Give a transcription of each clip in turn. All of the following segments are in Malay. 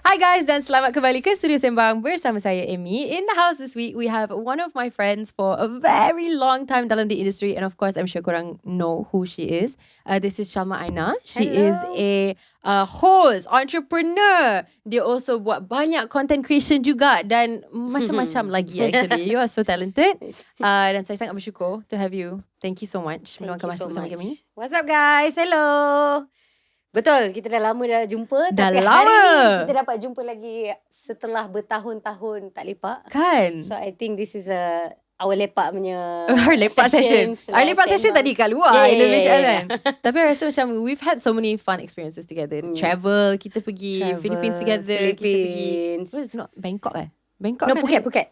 Hi guys dan selamat kembali ke Studio Sembang bersama saya Amy. In the house this week we have one of my friends for a very long time dalam the industry, and of course I'm sure korang know who she is. This is Shalma Ainaa. She is a host, entrepreneur. Dia also buat banyak content creation juga dan macam-macam lagi actually. You are so talented. Dan saya sangat bersyukur to have you. Thank you so much meluangkan masa bersama kami. What's up guys? Hello. Betul, kita dah lama dah jumpa. Dah tapi lama. hari ni kita dapat jumpa lagi setelah bertahun-tahun tak lepak. Kan? So I think this is our lepak punya Our lepak session. Our lepak session tadi kat luar. Kan? Tapi I rasa macam we've had so many fun experiences together. Yes. Travel, kita pergi Philippines together. Kita pergi, it's not Bangkok Bangkok no, kan? Phuket.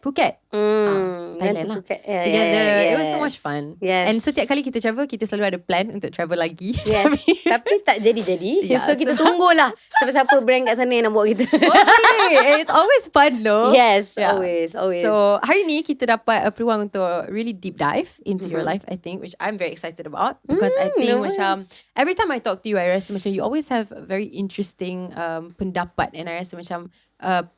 Thailand lah. Phuket. Together. Yes. It was so much fun. Yes. And setiap kali kita travel, kita selalu ada plan untuk travel lagi. Yes. Tapi tak jadi-jadi. Yeah, so kita tunggulah siapa-siapa brand kat sana yang nak bawa kita. Okay. It's always fun though. Yes, Yeah. always. So hari ni kita dapat peluang untuk really deep dive into your life, I think, which I'm very excited about. Because I think macam every time I talk to you, I rasa macam you always have very interesting pendapat, and I rasa macam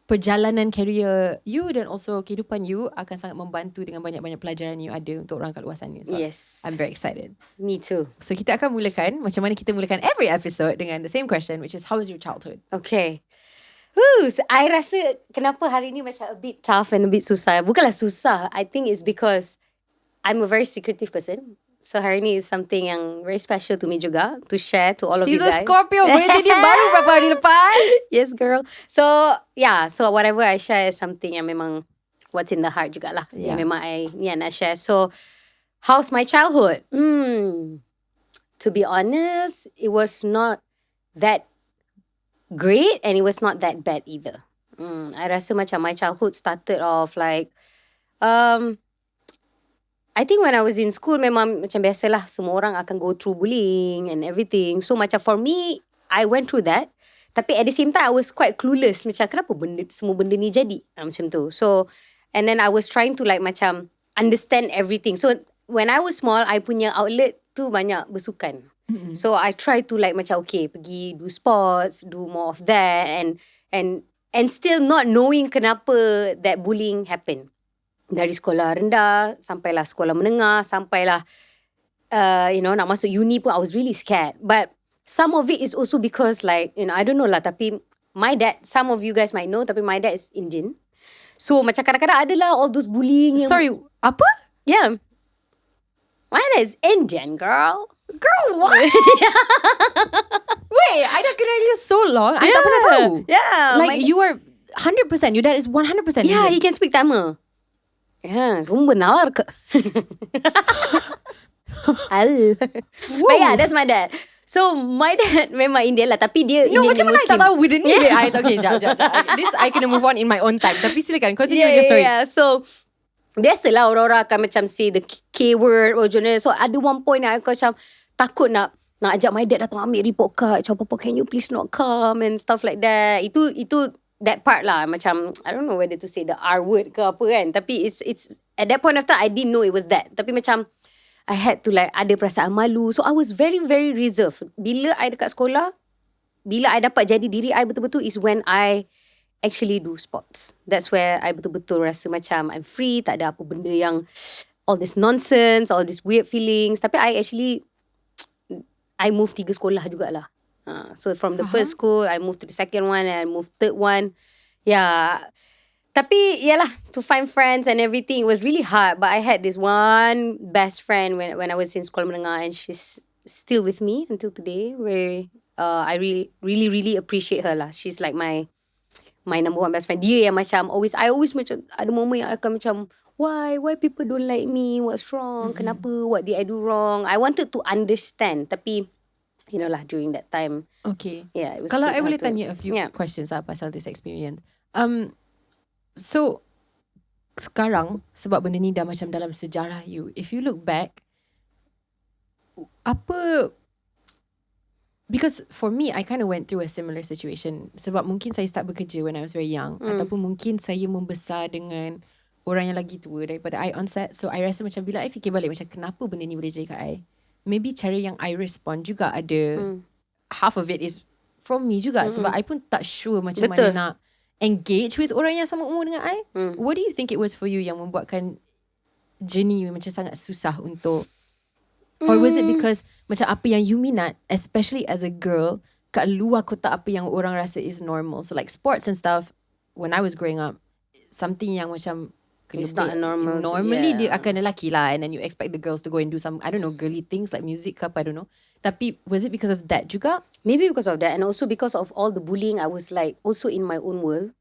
perjalanan career you dan also kehidupan you akan sangat membantu dengan banyak-banyak pelajaran you ada untuk orang kat luar sana. So yes. I'm very excited. Me too. So kita akan mulakan macam mana kita mulakan every episode dengan the same question, which is how was your childhood? Okay. I rasa kenapa hari ni macam a bit tough and a bit susah. Bukanlah susah. I think it's because I'm a very secretive person. So hari ni is something yang very special to me juga, to share to all of you guys. She's a Scorpio. Birthday dia baru berapa hari lepas. Yes girl. So yeah, so whatever I share is something yang memang what's in the heart jugalah. Yeah. Yang memang I nak share. So how's my childhood? To be honest, it was not that great and it was not that bad either. I rasa macam my childhood started off like I think when I was in school memang macam biasalah, semua orang akan go through bullying and everything. So macam for me, I went through that. Tapi at the same time, I was quite clueless. Macam kenapa semua benda ni jadi? Macam tu. So, and then I was trying to like macam understand everything. So when I was small, I punya outlet tu banyak bersukan. So I try to like macam okay, pergi do sports, do more of that, and still not knowing kenapa that bullying happened. Dari sekolah rendah, sampailah sekolah menengah, sampailah nak masuk uni pun I was really scared. But some of it is also because like, I don't know lah, tapi my dad, some of you guys might know, tapi my dad is Indian. So macam kadang-kadang adalah all those bullying yang, Sorry, apa? Yeah. My dad is Indian, girl. Girl, what? Wait, I dah kenal you so long. I tak pernah tahu. Yeah. Like you are 100%. Your dad is 100%. Yeah, he can speak Tamil. Yeah, ரொம்ப நல்லா இருக்கு. But yeah, that's my dad. So my dad memang Indian lah, tapi dia No, Indian macam mana I tak Muslim. tahu benda ni? Okay, jap. This I kena move on in my own time. Tapi silakan, continue with your story. Yeah. So biasalah orang-orang akan macam say the K word or genre. So ada one point aku macam takut nak ajak my dad datang ambil report card. Macam Papa, can you please not come and stuff like that. Itu that part lah, macam I don't know whether to say the R word ke apa kan, tapi it's at that point of time I didn't know it was that, tapi macam I had to like ada perasaan malu. So I was very very reserved. Bila I dekat sekolah, bila I dapat jadi diri I betul-betul is when I actually do sports. That's where I betul-betul rasa macam I'm free, tak ada apa benda yang all this nonsense, all these weird feelings. Tapi I moved 3 sekolah jugalah. So from the first school, I moved to the second one, and I moved third one. Yeah. Tapi yalah, to find friends and everything, it was really hard. But I had this one best friend when I was in sekolah menengah, and she's still with me until today. Where I really appreciate her lah. She's like my number one best friend. Dia yang macam I always macam ada moment yang akan macam why people don't like me? What's wrong? Kenapa? What did I do wrong? I wanted to understand, tapi lah during that time. Okay. Yeah, it was. Kalau I boleh tanya a few questions pasal this experience. So sekarang sebab benda ni dah macam dalam sejarah you, if you look back, apa, because for me I kind of went through a similar situation sebab mungkin saya start bekerja when I was very young, ataupun mungkin saya membesar dengan orang yang lagi tua daripada I on set. So I rasa macam bila I fikir balik macam kenapa benda ni boleh jadi kat I, maybe cara yang I respond juga ada half of it is from me juga. Sebab I pun tak sure macam mana nak engage with orang yang sama umur dengan I. What do you think it was for you yang membuatkan journey macam sangat susah untuk, or was it because macam apa yang you minat, especially as a girl, kat luar kotak apa yang orang rasa is normal. So like sports and stuff, when I was growing up, something yang macam it's not normal. Normally dia akan lelaki lah, and then you expect the girls to go and do some, I don't know, girly things like music ke apa, I don't know. Tapi was it because of that juga? Maybe because of that, and also because of all the bullying, I was like also in my own world.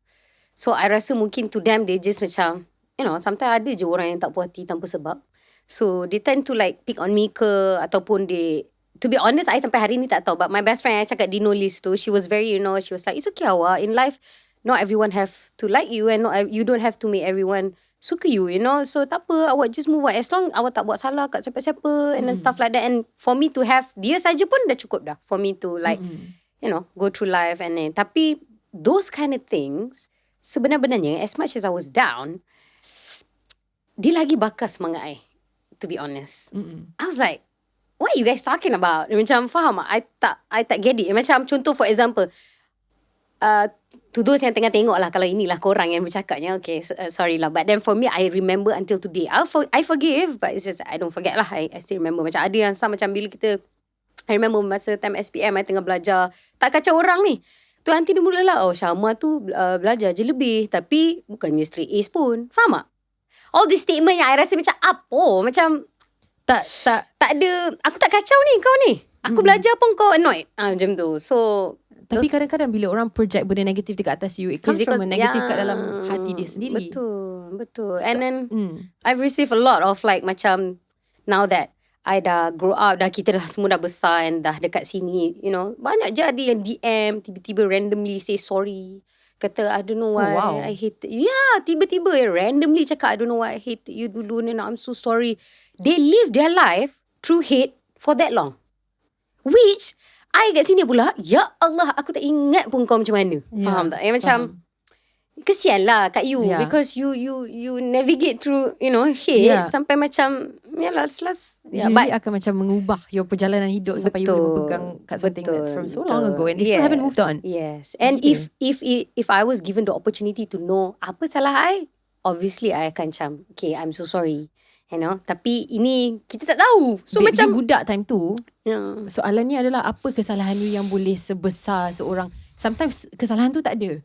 So I rasa mungkin to them they just macam, you know, sometimes ada je orang yang tak puas hati tanpa sebab. So they tend to like pick on me ke, ataupun they, to be honest, I sampai hari ni tak tahu. But my best friend, I cakap Dino Liz tu, she was very, you know, she was like, it's okay awak, in life not everyone have to like you, and not, you don't have to make everyone suka you, you know. So tak apa, awak just move on, as long awak tak buat salah kat siapa-siapa, and then stuff like that. And for me to have dia saja pun dah cukup dah, for me to like, you know, go through life. And then tapi those kind of things sebenarnya, as much as I was down, dia lagi bakar semangat I, to be honest. I was like, what are you guys talking about? Macam faham tak? I tak get it. Macam contoh for example, to those yang tengah tengok lah, kalau inilah korang yang bercakapnya, okay, sorry lah. But then for me, I remember until today. I forgive, but it's just, I don't forget lah. I still remember. Macam ada yang sama macam bila kita, I remember masa time SPM, I tengah belajar, tak kacau orang ni. Tu nanti dia mulalah, oh Shalma tu belajar je lebih, tapi bukannya straight A's pun. Faham tak? All this statement yang I rasa macam apa? Macam tak ada, aku tak kacau ni kau ni. Aku belajar pun kau annoyed. Macam tu. So tapi kadang-kadang bila orang project benda negatif dekat atas you, it comes from a negative kat dalam hati dia sendiri. Betul. And then I've received a lot of like macam, now that I dah grow up, dah kita dah semua dah besar and dah dekat sini, you know, banyak je ada yang DM tiba-tiba randomly say sorry. Kata I don't know why I hated you. Yeah, tiba-tiba randomly cakap I don't know why I hated you dulu, and I'm so sorry. They live their life through hate for that long. Which I kat sini pula, ya Allah, aku tak ingat pun kau macam mana. Faham tak? Macam kesian lah kat you, because you navigate through, you know, hate sampai macam last but akan macam mengubah your perjalanan hidup sampai you boleh pegang kat something that's from so long ago and you still haven't moved on. Yes. And if I was given the opportunity to know apa salah I, obviously I akan macam, okay, I'm so sorry, you know. Tapi ini kita tak tahu. So macam budak time tu, soalannya adalah apa kesalahan you yang boleh sebesar seorang. Sometimes kesalahan tu tak ada.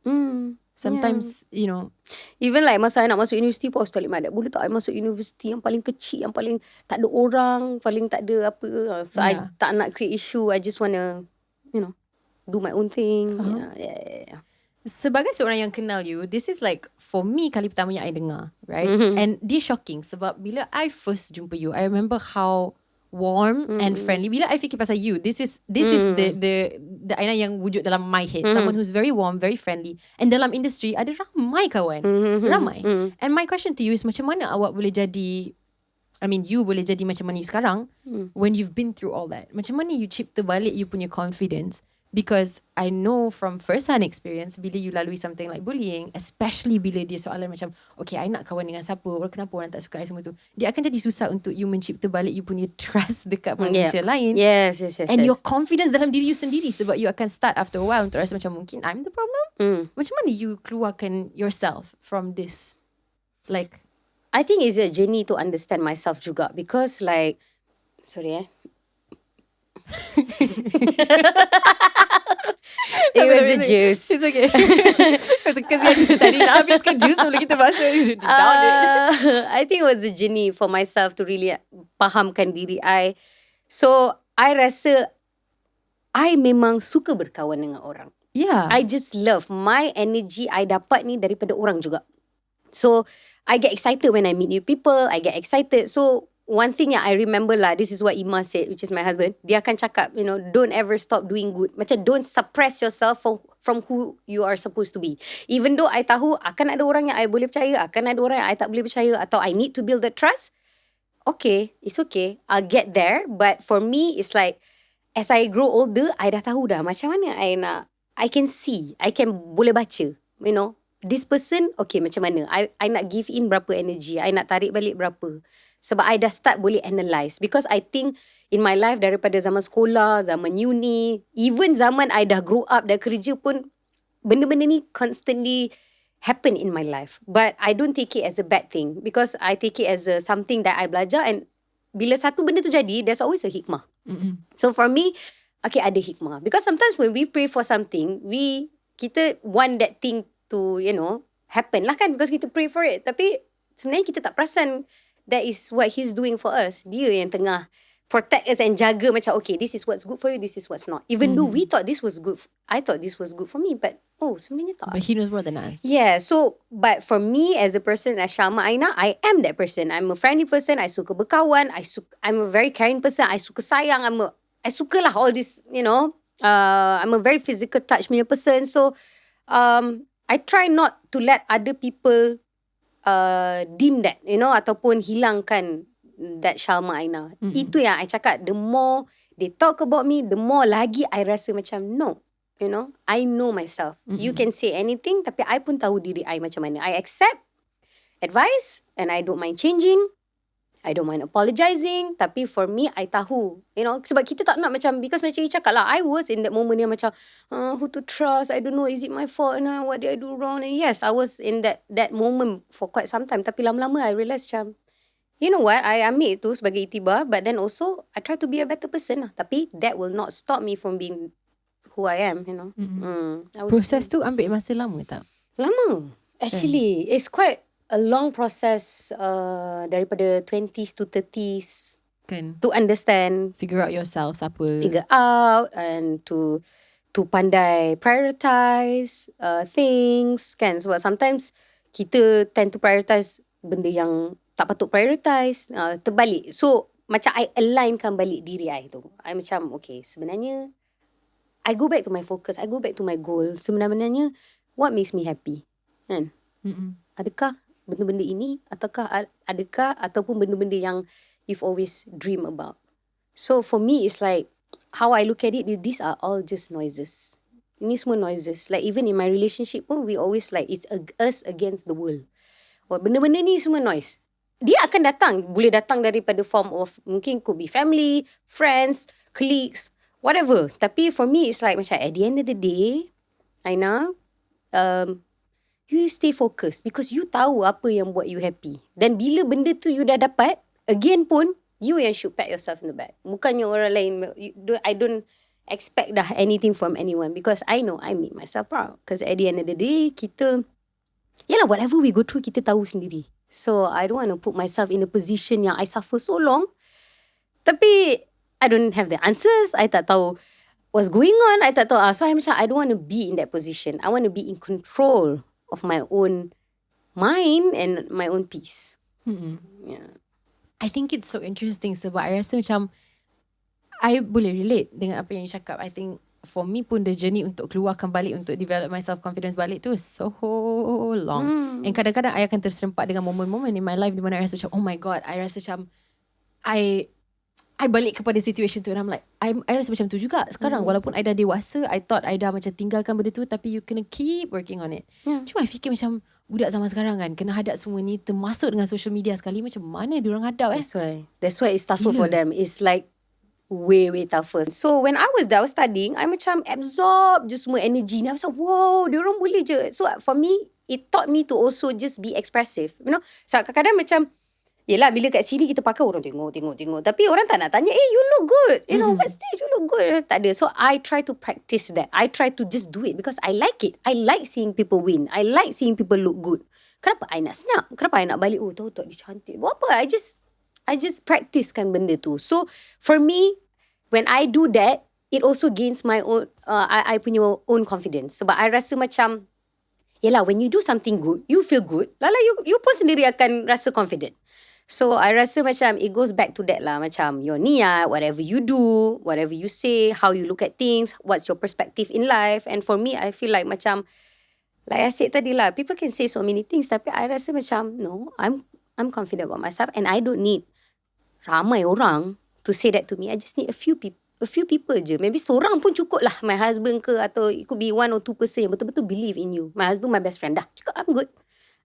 Sometimes, you know, even like masa I nak masuk universiti pun, I tak boleh tak I masuk universiti yang paling kecil, yang paling tak ada orang, paling tak ada apa. So I tak nak create issue. I just wanna, you know, do my own thing. Yeah. Sebagai seorang yang kenal you, this is like for me kali pertama yang I dengar, right? And this shocking sebab bila I first jumpa you, I remember how warm and friendly. Bila I fikir pasal you, this is the Ainaa yang wujud dalam my head, someone who's very warm, very friendly, and dalam industri ada ramai kawan, ramai. And my question to you is, macam mana awak boleh jadi, I mean you boleh jadi macam mana you sekarang when you've been through all that? Macam mana you cipta balik you punya confidence? Because I know from first-hand experience, bila you lalui something like bullying, especially bila dia soalan macam, okay, I nak kawan dengan siapa, kenapa orang tak suka I, semua tu, dia akan jadi susah untuk you mencipta balik you punya trust dekat manusia lain. Yes. And your confidence dalam diri you sendiri, sebab you akan start after a while untuk rasa macam, mungkin I'm the problem. Macam mana you keluarkan yourself from this? Like, I think it's a journey to understand myself juga, because like, sorry it was the juice. It's okay. Kesian tadi nak habiskan juice sebelum kita masuk. I think it was a journey for myself to really fahamkan diri I. So I rasa I memang suka berkawan dengan orang. I just love my energy I dapat ni daripada orang juga. So I get excited when I meet new people. I get excited. So one thing yang I remember lah, this is what Ima said, which is my husband. Dia akan cakap, you know, don't ever stop doing good. Macam don't suppress yourself from who you are supposed to be. Even though I tahu akan ada orang yang I boleh percaya, akan ada orang yang I tak boleh percaya, atau I need to build that trust. Okay, it's okay. I'll get there. But for me, it's like, as I grow older, I dah tahu dah macam mana I nak, I can see, I can boleh baca, you know, this person, okay macam mana, I nak give in berapa energy, I nak tarik balik berapa. Sebab I dah start boleh analyse. Because I think in my life, daripada zaman sekolah, zaman uni, even zaman I dah grow up, dah kerja pun, benda-benda ni constantly happen in my life. But I don't take it as a bad thing. Because I take it as something that I belajar. And bila satu benda tu jadi, there's always a hikmah. So for me, okay, ada hikmah. Because sometimes when we pray for something, kita want that thing to, happen lah kan. Because kita pray for it. Tapi sebenarnya kita tak perasan that is what he's doing for us. Dia yang tengah protect us and jaga macam, okay, this is what's good for you, this is what's not. Even though we thought this was good, I thought this was good for me, but sebenarnya tak. But he knows more than us. Yeah, so, but for me as a person, as Shalma Ainaa, I am that person. I'm a friendly person, I suka berkawan, I'm a very caring person, I suka sayang, I suka lah all this, I'm a very physical touch punya person. So, I try not to let other people dim that, ataupun hilangkan that Shalma Ainaa. Itu yang I cakap, the more they talk about me, the more lagi I rasa macam no. I know myself. You can say anything, tapi I pun tahu diri I macam mana. I accept advice and I don't mind changing. I don't mind apologizing. Tapi for me, I tahu. Sebab kita tak nak macam, because macam you cakap lah, I was in that moment yang macam, who to trust? I don't know, is it my fault? What did I do wrong? And yes, I was in that moment for quite some time. Tapi lama-lama, I realised macam, you know what, I ambil itu sebagai itibar, but then also, I try to be a better person lah. Tapi that will not stop me from being who I am, Proses tu ambil masa lama tak? Lama. Actually, it's quite a long process daripada 20s to 30s Kan? to understand, Figure out yourself siapa. figure out, and to pandai prioritize things, kan? Sebab sometimes kita tend to prioritize benda yang tak patut prioritize, terbalik. So, macam I alignkan balik diri I tu. I macam, okay, sebenarnya I go back to my focus, I go back to my goal. Sebenarnya, what makes me happy? Kan? Adakah benda-benda ini, ataupun benda-benda yang you've always dream about? So for me, it's like, how I look at it, these are all just noises. Ini semua noises. Like even in my relationship pun, we always like, it's us against the world. Benda-benda ni semua noise. Dia akan datang, boleh datang daripada form of, mungkin could be family, friends, colleagues, whatever. Tapi for me, it's like macam at the end of the day, Ainaa, you stay focused because you tahu apa yang buat you happy. Dan bila benda tu you dah dapat, again pun, you yang should pat yourself in the back. Bukannya orang lain. I don't expect dah anything from anyone because I know I make myself proud. Because at the end of the day, kita, yalah, whatever we go through, kita tahu sendiri. So, I don't want to put myself in a position yang I suffer so long. Tapi, I don't have the answers. I tak tahu what's going on. I tak tahu. So, I don't want to be in that position. I want to be in control of my own mind and my own peace. Yeah. I think it's so interesting sebab I rasa macam I boleh relate dengan apa yang you cakap. I think for me pun the journey untuk keluarkan balik, untuk develop my self-confidence balik tu is so long. And kadang-kadang I akan terserempak dengan moment-moment in my life di mana I rasa macam, oh my God, I rasa macam I balik kepada situation tu and I'm like, I rasa macam tu juga sekarang. Walaupun I dah dewasa, I thought I dah macam tinggalkan benda tu, tapi you kena keep working on it. Cuma I fikir macam budak zaman sekarang kan, kena hadap semua ni, termasuk dengan social media sekali, macam mana diorang hadap That's why it's tougher for them. It's like way tougher. So when I was studying, I macam absorb je semua energy ni. I was like, wow, diorang boleh je. So for me, it taught me to also just be expressive. So kadang-kadang macam, yelah, bila kat sini kita pakai orang tengok. Tapi orang tak nak tanya, you look good. What stage you look good? Tak ada. So I try to practice that. I try to just do it because I like it. I like seeing people win. I like seeing people look good. Kenapa I nak senyap? Kenapa I nak balik? Oh, tahu tak dia cantik. Buat apa? I just practicekan benda tu. So for me, when I do that, it also gains my own, I punya own confidence. Sebab I rasa macam, yelah, when you do something good, you feel good. Lala, you pun sendiri akan rasa confident. So, I rasa macam it goes back to that lah. Macam your niat, whatever you do, whatever you say, how you look at things, what's your perspective in life. And for me, I feel like macam, like I said tadi lah, people can say so many things. Tapi I rasa macam, no, I'm confident about myself. And I don't need ramai orang to say that to me. I just need a few people. a few people je. Maybe seorang pun cukup lah. My husband ke, atau it could be 1 or 2 person yang betul-betul believe in you. My husband, my best friend, dah cakap I'm good.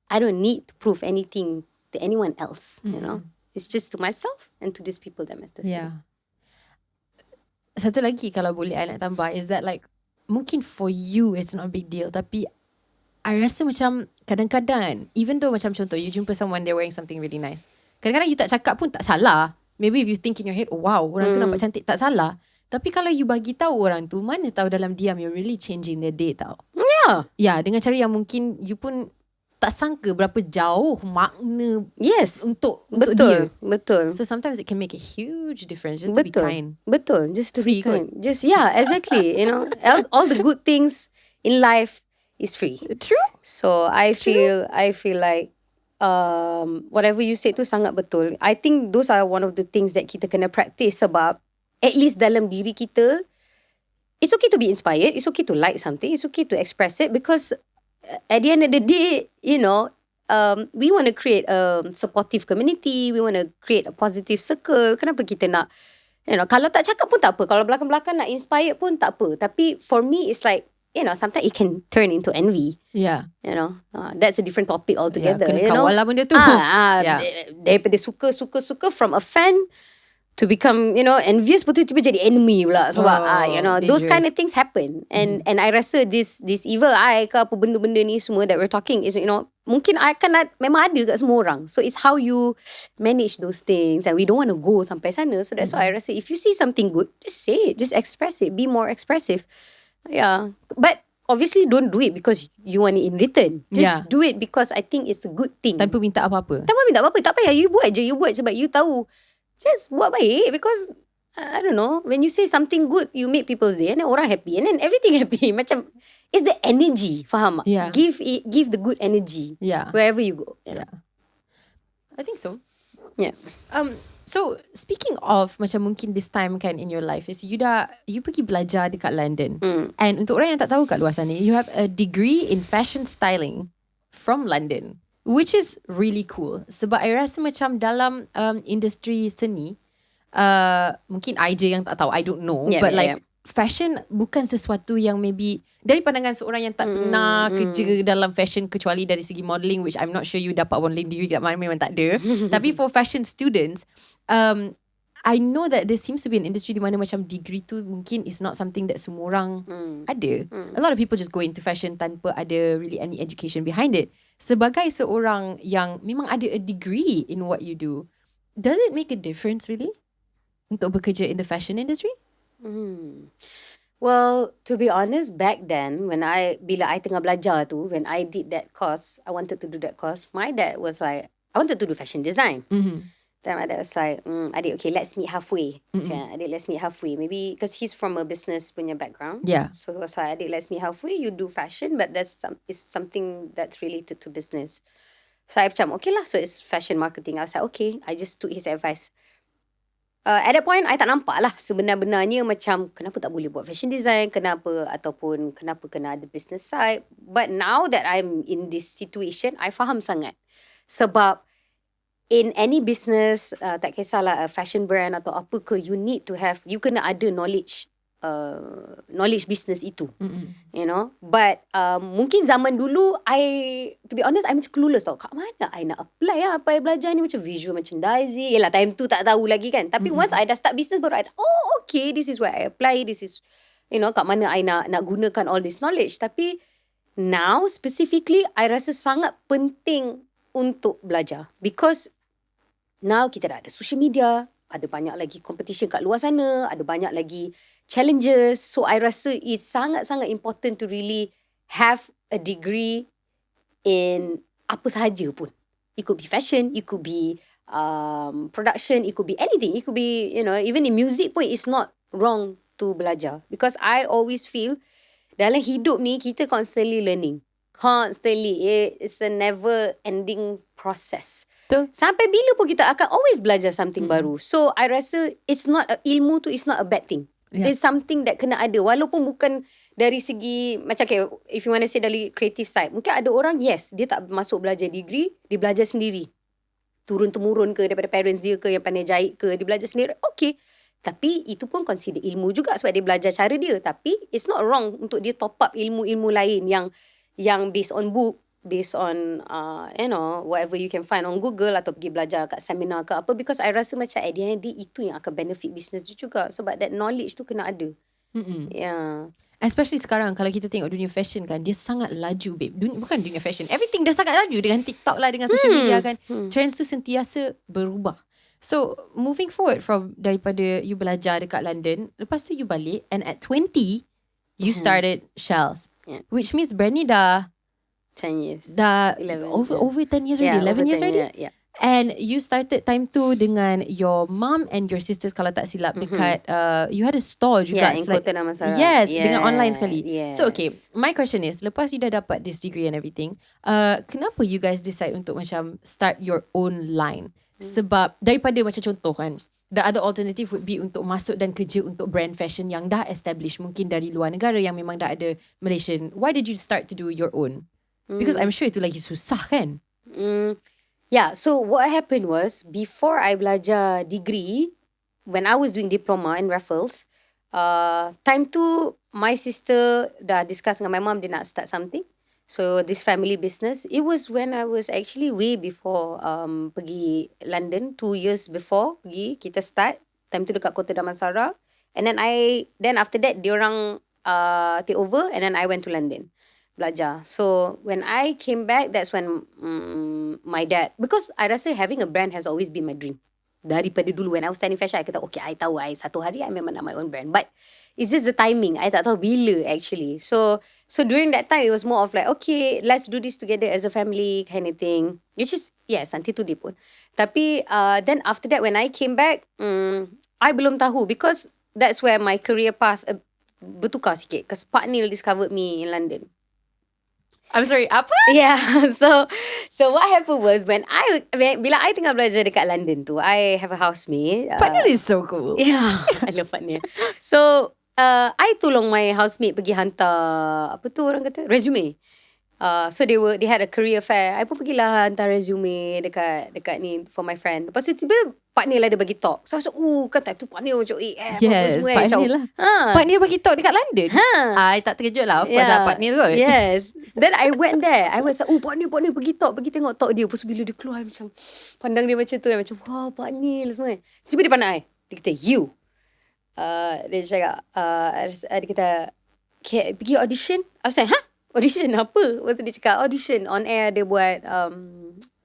I don't need to prove anything to anyone else, you know. It's just to myself and to these people that matters. Yeah. Satu lagi kalau boleh I nak tambah is that like, mungkin for you it's not a big deal, tapi I rasa macam kadang-kadang kan, even though macam contoh you jumpa someone they're wearing something really nice, kadang-kadang you tak cakap pun tak salah. Maybe if you think in your head, oh wow, orang tu nampak cantik, tak salah. Tapi kalau you bagi tahu orang tu, mana tahu dalam diam you're really changing their day tau. Yeah. Ya, dengan cara yang mungkin you pun tak sangka berapa jauh makna untuk dia. Betul. So sometimes it can make a huge difference just to be kind. Betul. Just to Free be kind. Just, yeah, exactly. You know, all the good things in life is free. True. So I feel like whatever you said tu sangat betul. I think those are one of the things that kita kena practice, sebab at least dalam diri kita, it's okay to be inspired, it's okay to like something, it's okay to express it, because at the end of the day, you know, we want to create a supportive community, we want to create a positive circle. Kenapa kita nak, you know, kalau tak cakap pun tak apa, kalau belakang-belakang nak inspire pun tak apa. Tapi for me it's like, you know, sometimes it can turn into envy. Yeah. You know, that's a different topic altogether. Kena you know, kawal lah benda tu. Daripada suka from a fan to become, you know, envious, betul tiba jadi enemy pula. Sebab you know, those kind of things happen. And I rasa this evil eye ke apa benda-benda ni semua that we're talking is, you know, mungkin memang ada kat semua orang. So it's how you manage those things, and we don't want to go sampai sana. So that's why I rasa if you see something good, just say it, just express it, be more expressive. Yeah, but obviously don't do it because you want it in return. Just do it because I think it's a good thing. Tanpa minta apa-apa. Tak payah, you buat je. You buat sebab you tahu. Just buat baik, because I don't know, when you say something good, you make people's day, and then orang happy, and then everything happy. Macam it's the energy, faham? Yeah. Give the good energy. Yeah. Wherever you go. Yeah. I think so. Yeah. So speaking of macam mungkin this time kan in your life is you pergi belajar dekat London. And untuk orang yang tak tahu kat luar sana, you have a degree in fashion styling from London, which is really cool. Sebab I rasa macam dalam industri seni, mungkin I je yang tak tahu, I don't know, but fashion bukan sesuatu yang maybe dari pandangan seorang yang tak pernah kerja dalam fashion kecuali dari segi modelling, which I'm not sure you dapat modelling degree kat mana, memang tak ada. Tapi for fashion students, I know that there seems to be an industry di mana macam degree tu mungkin is not something that semua orang ada. A lot of people just go into fashion tanpa ada really any education behind it. Sebagai seorang yang memang ada a degree in what you do, does it make a difference really untuk bekerja in the fashion industry? Well, to be honest, back then bila I tengah belajar tu, when I did that course, I wanted to do that course, my dad was like, I wanted to do fashion design. Then my dad was like, adik, okay, let's meet halfway. Adik, let's meet halfway. Maybe because he's from a business punya background. Yeah. So he was like, adik, let's meet halfway. You do fashion, but it's something that's related to business. So I macam, okay lah, so it's fashion marketing. I was like, okay, I just took his advice. At that point, I tak nampak lah sebenar-benarnya macam kenapa tak boleh buat fashion design, kenapa kena ada business side. But now that I'm in this situation, I faham sangat. Sebab in any business, tak kisahlah a fashion brand atau apa ke, you kena ada knowledge business itu. You know. But mungkin zaman dulu, to be honest, I'm clueless tau. Kat mana I nak apply lah apa I belajar ni, macam visual merchandising. Yelah, time tu tak tahu lagi kan. Tapi once I dah start business, baru I tahu, okay, this is where I apply, this is, you know, kat mana I nak gunakan all this knowledge. Tapi now, specifically, I rasa sangat penting untuk belajar. Because now kita dah ada social media, ada banyak lagi competition kat luar sana, ada banyak lagi challenges. So I rasa it's sangat-sangat important to really have a degree in apa sahaja pun. It could be fashion, it could be production, it could be anything. It could be, you know, even in music pun it's not wrong to belajar. Because I always feel dalam hidup ni kita constantly learning. Constantly. It's a never ending process. Betul. Sampai bila pun kita akan always belajar something baru. So I rasa it's not ilmu tu is not a bad thing. Yeah. It's something that kena ada. Walaupun bukan dari segi macam okay, if you want to say dari creative side, mungkin ada orang yes, dia tak masuk belajar degree, dia belajar sendiri. Turun-temurun ke daripada parents dia ke yang pandai jahit ke, dia belajar sendiri. Okay. Tapi itu pun consider ilmu juga sebab dia belajar cara dia. Tapi it's not wrong untuk dia top up ilmu-ilmu lain yang based on book, based on whatever you can find on Google, atau pergi belajar kat seminar ke apa, because I rasa macam at the end of the day itu yang akan benefit business tu juga, sebab that knowledge tu kena ada. Yeah. Especially sekarang kalau kita tengok dunia fashion kan, dia sangat laju babe. Bukan dunia fashion, everything dah sangat laju dengan TikTok lah, dengan social media kan. Trends tu sentiasa berubah. So moving forward from daripada you belajar dekat London, lepas tu you balik, and at 20 you started Shals, which means brand ni dah 10 years. Dah 11, over 10 years already. 11 years already. Yeah. And you started time tu dengan your mom and your sisters kalau tak silap dekat you had a store juga. Yeah, in Kota Damansara. Yes, dengan online sekali. Yes. So okay, my question is, lepas you dah dapat this degree and everything, kenapa you guys decide untuk macam start your own line? Sebab daripada macam contoh kan, the other alternative would be untuk masuk dan kerja untuk brand fashion yang dah established, mungkin dari luar negara yang memang dah ada Malaysian. Why did you start to do your own? Because I'm sure itu lagi susah kan? Yeah, so what happened was, before I belajar degree, when I was doing diploma in Raffles, time tu my sister dah discuss dengan my mom dia nak start something. So this family business, it was when I was actually way before pergi London, 2 years before pergi, kita start. Time tu dekat Kota Damansara. And then after that, diorang take over, and then I went to London belajar. So when I came back, that's when my dad, because I rasa having a brand has always been my dream. Daripada dulu, when I was studying fashion, I kata, okay, I tahu satu hari I memang nak my own brand. But it's just the timing. I tak tahu bila actually. So during that time, it was more of like, okay, let's do this together as a family kind of thing. Which is, yes, until today pun. Tapi then after that, when I came back, I belum tahu, because that's where my career path bertukar sikit. Because Pak Neil discovered me in London. I'm sorry, apa? Yeah, so what happened was, bila I tengah belajar dekat London tu, I have a housemate. Partner is so cool. Yeah, I love partner. So I tolong my housemate pergi hantar, apa tu orang kata, resume. So they had a career fair. I pun pergilah hantar resume dekat ni for my friend. Lepas tu tiba partner lah dia bagi talk. So I was like, kan tak tu partner macam yes, partner lah. Partner bagi talk dekat London. I tak terkejut lah. Of course lah, partner kot. Yes. Then I went there. I was like, partner pergi tengok talk dia. Lepas bila dia keluar, macam pandang dia macam tu. Macam, wah, partner lah semua. Tiba dia pandang I. Dia kata, you. Dia cakap, dia kata, pergi audition. I was like, audition apa? Lepas tu dia cakap, audition on air. Dia buat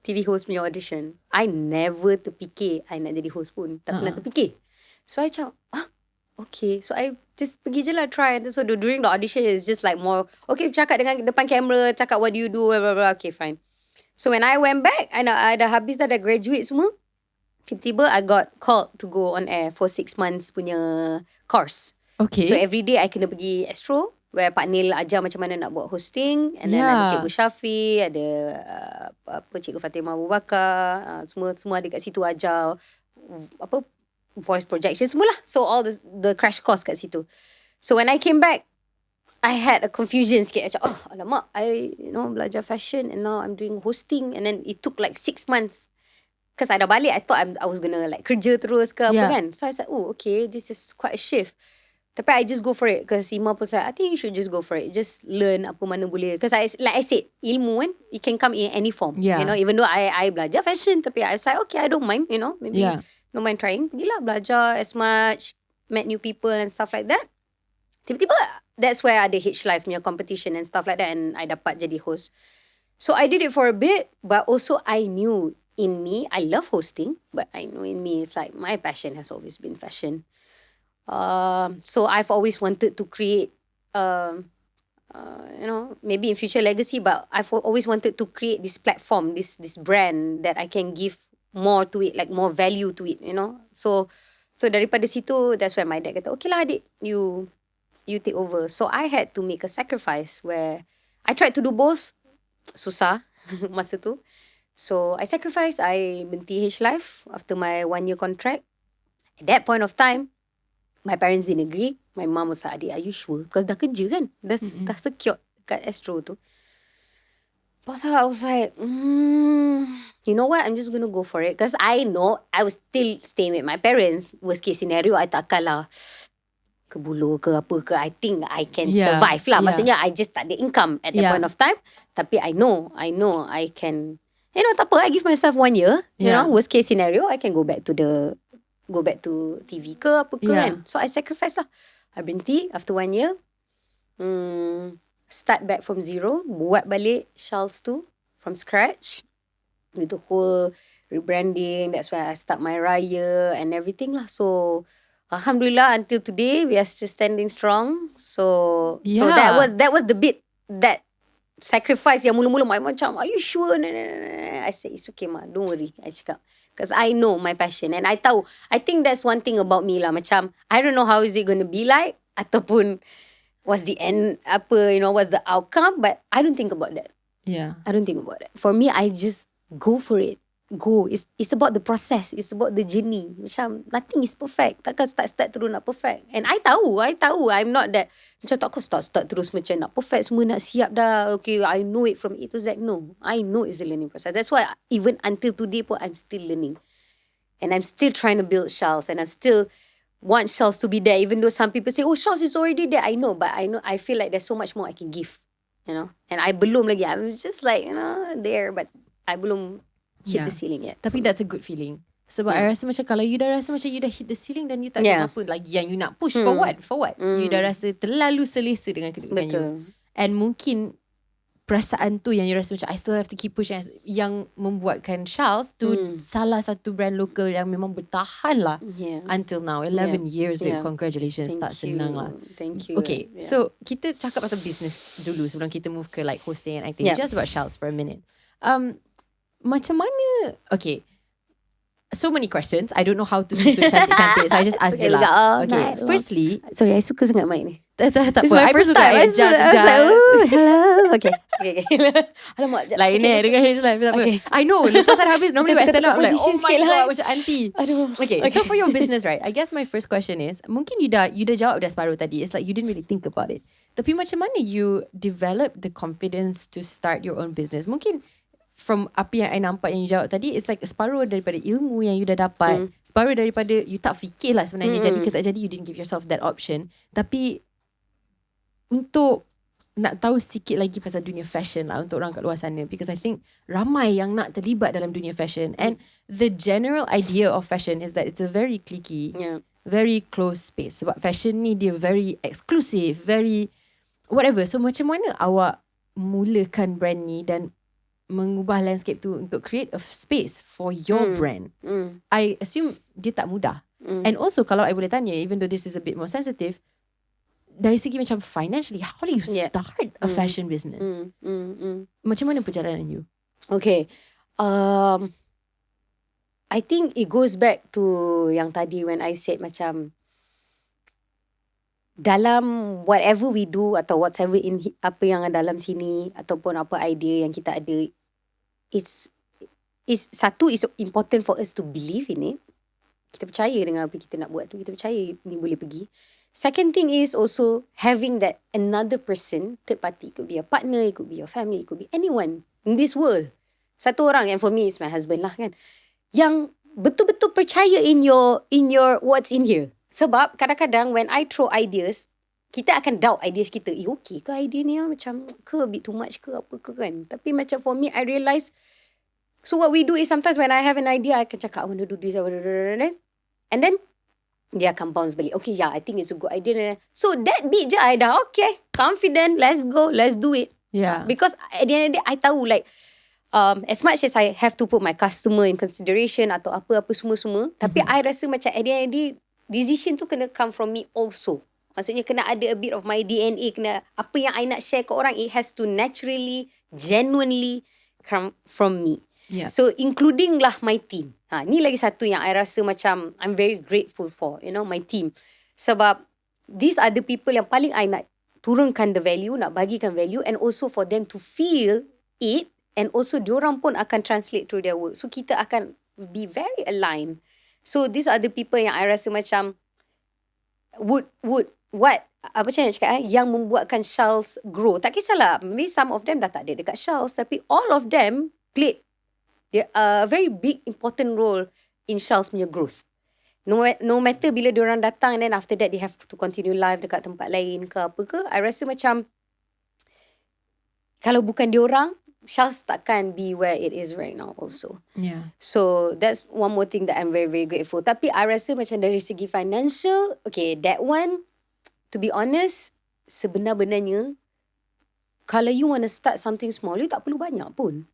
TV host punya audition. I never terfikir I nak jadi host pun. Tak pernah terfikir. So I cakap, okay. So I just pergi je lah try. So during the audition, it's just like more, okay, cakap dengan depan kamera, cakap what do you do, blah, blah, blah. Okay, fine. So when I went back, I dah habis dah graduate semua. Tiba-tiba I got called to go on air for 6 months punya course. Okay. So every day I kena pergi Astro, where Pak Neil ajar macam mana nak buat hosting. And then ada Cikgu Syafi, ada Cikgu Fatimah Abu Bakar, semua ada kat situ ajar voice projection semualah. So all the crash course kat situ. So when I came back, I had a confusion sikit. Macam, alamak, I belajar fashion and now I'm doing hosting. And then it took like 6 months. Because I dah balik, I thought I was gonna like kerja terus ke apa kan. So I said, okay, this is quite a shift. Tapi I just go for it. Because Ima pun said, I think you should just go for it. Just learn apa mana boleh. Because like I said, ilmu kan, it can come in any form. Even though I belajar fashion, tapi I said, okay, I don't mind, maybe don't mind trying. Pergilah belajar as much, met new people and stuff like that. Tiba-tiba, that's where ada 𝙁𝙃 punya competition and stuff like that, and I dapat jadi host. So I did it for a bit, but also I knew in me, I love hosting, but I know in me, it's like my passion has always been fashion. So I've always wanted to create, maybe in future legacy, but I've always wanted to create this platform, this brand that I can give more to it, like more value to it, So daripada situ, that's where my dad kata, okay lah adik, you take over. So I had to make a sacrifice where I tried to do both. Susah masa tu. So I sacrificed. I berhenti 𝙁𝙃 after my 1-year contract. At that point of time, my parents didn't agree. My mom was like, adik, are you sure? Because dah kerja kan? Dah secure kat Astro tu. Pasal I was like, you know what? I'm just going to go for it. Because I know I was still staying with my parents. Worst case scenario, I takkan lah ke bulu ke apa ke. I think I can survive lah. Maksudnya I just tak ada income at that point of time. Tapi I know I can. You know, tak apa. I give myself 1 year. You know, worst case scenario, I can go back to TV ke apa ke kan. So I sacrifice lah. I berhenti after 1 year. Start back from zero. Buat balik Shals tu from scratch. With the whole rebranding. That's why I start my raya and everything lah. So Alhamdulillah, until today we are still standing strong. So that was the bit that sacrifice yang mula-mula my macam, are you sure? I said, it's okay ma, don't worry. I cakap, because I know my passion and I tahu. I think that's one thing about me lah. Macam I don't know how is it going to be like ataupun what's the end, what's the outcome, but I don't think about that. I don't think about that. For me, I just go for it. Go. It's about the process. It's about the journey. Macam nothing is perfect. Takkan start terus nak perfect. And I tahu. I'm not that. Macam takkan start terus macam nak perfect. Semua nak siap dah. Okay, I know it from A to Z. No. I know it's a learning process. That's why even until today pun, I'm still learning. And I'm still trying to build Shals. And I'm still want Shals to be there. Even though some people say, oh, Shals is already there. I know. But I feel like there's so much more I can give. You know. And I belum lagi. I'm just like, there. But I belum hit the ceiling yet. Tapi that's a good feeling. Sebab I rasa macam kalau you dah rasa macam you dah hit the ceiling, dan you tak ada apa lagi yang you nak push for what? You dah rasa terlalu selesa dengan kedudukan you. And mungkin perasaan tu yang you rasa macam I still have to keep pushing, yang membuatkan Shals tu salah satu brand lokal yang memang bertahan lah until now. 11 years, babe. Congratulations. Tak senang lah. Thank you. Okay, so kita cakap pasal business dulu sebelum kita move ke like hosting and acting. Just about Shals for a minute. Macam mana? Okay, so many questions. I don't know how to susun cantik-cantik, so I just ask je lah. Okay, firstly, sorry, I suka sangat mic ni. Tak apa. I pun suka adjust. Hello. Okay. Alamak, lain dengan H live. Okay. I know, lepas dah habis normally I stand up like, oh my god, macam auntie. Okay, so for your business, right, I guess my first question is, mungkin you dah jawab dah separuh tadi. It's like you didn't really think about it. Tapi macam mana you develop the confidence to start your own business? Mungkin from apa yang I nampak yang you jawab tadi, it's like separuh daripada ilmu yang you dah dapat, separuh daripada you tak fikir lah sebenarnya jadi ke tak jadi, you didn't give yourself that option. Tapi untuk nak tahu sikit lagi pasal dunia fashion lah untuk orang kat luar sana, because I think ramai yang nak terlibat dalam dunia fashion, and the general idea of fashion is that it's a very cliquey, very close space. Sebab fashion ni dia very exclusive, very whatever. So macam mana awak mulakan brand ni dan mengubah landscape tu untuk create a space for your brand? I assume dia tak mudah. And also kalau I boleh tanya, even though this is a bit more sensitive, dari segi macam financially, how do you start a fashion business? Macam mana perjalanan you? Okay, I think it goes back to yang tadi when I said macam dalam whatever we do atau whatever in apa yang ada dalam sini ataupun apa idea yang kita ada, it's satu, is important for us to believe in it. Kita percaya dengan apa kita nak buat tu. Kita percaya ni boleh pergi. Second thing is also having that another person, third party. It could be a partner, it could be your family, it could be anyone in this world. Satu orang, and for me it's my husband lah kan, yang betul-betul percaya in your what's in here. Sebab kadang-kadang when I throw ideas, kita akan doubt ideas kita. Okay ke idea ni macam ke a bit too much ke apa ke kan. Tapi macam for me, I realise, so what we do is sometimes when I have an idea, I can cakap I want to do this, and then dia akan bounce balik. Okay, I think it's a good idea. So that bit je I dah okay, confident, let's go, let's do it. Because at the end of the day, I tahu like as much as I have to put my customer in consideration atau apa-apa semua-semua, tapi I rasa macam at the end of the day, decision tu kena come from me also. Maksudnya kena ada a bit of my DNA, kena apa yang I nak share ke orang, it has to naturally, genuinely come from me. So including lah my team. Ni lagi satu yang I rasa macam I'm very grateful for, my team. Sebab these are the people yang paling I nak turunkan the value, nak bagikan value, and also for them to feel it, and also diorang pun akan translate through their work. So kita akan be very aligned. So these are the people yang I rasa macam would macam mana nak cakap yang membuatkan Shals grow. Tak kisahlah, maybe some of them dah tak ada dekat Shals, tapi all of them played a very big important role in Shals punya growth. No matter bila diorang datang and then after that they have to continue live dekat tempat lain ke apa ke, I rasa macam kalau bukan diorang, Shals takkan be where it is right now also. Yeah. So that's one more thing that I'm very, very grateful. Tapi I rasa macam dari segi financial, okay, that one, to be honest, sebenar-benarnya, kalau you want to start something small, you tak perlu banyak pun.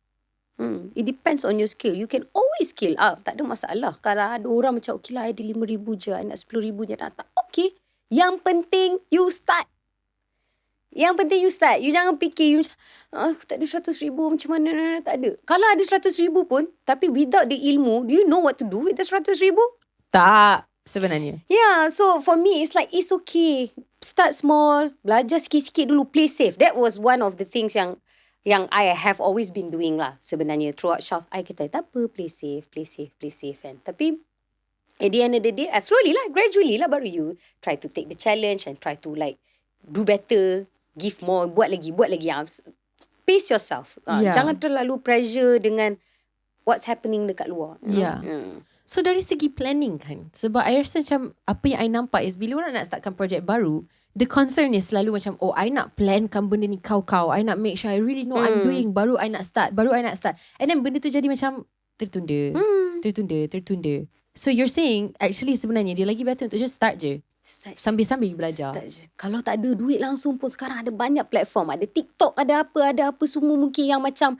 It depends on your skill. You can always scale up. Tak ada masalah. Kalau ada orang macam, okay lah, I ada 5,000 je, I nak 10,000 je, tak. Okay. Yang penting, you start. Yang penting you start. You jangan fikir, you macam, aku tak ada 100,000, macam mana, tak ada. Kalau ada 100,000 pun, tapi without the ilmu, do you know what to do with the 100,000? Tak, sebenarnya. Yeah, so for me, it's like, it's okay. Start small, belajar sikit-sikit dulu, play safe. That was one of the things yang I have always been doing lah sebenarnya. Throughout Shals, I kata, tak apa, play safe kan. Tapi, at the end of the day, slowly lah, gradually lah, baru you try to take the challenge and try to like, do better, give more, buat lagi. Pace yourself. Yeah. Jangan terlalu pressure dengan what's happening dekat luar. Yeah. So dari segi planning kan, sebab I rasa macam apa yang I nampak is bila orang nak startkan projek baru, the concern is selalu macam, oh I nak plankan benda ni kau-kau, I nak make sure I really know I'm doing, baru I nak start. And then benda tu jadi macam tertunda. So you're saying actually sebenarnya dia lagi better untuk just start je. Sambil-sambil belajar. Start je. Kalau tak ada duit langsung pun, sekarang ada banyak platform. Ada TikTok, ada apa semua mungkin yang macam,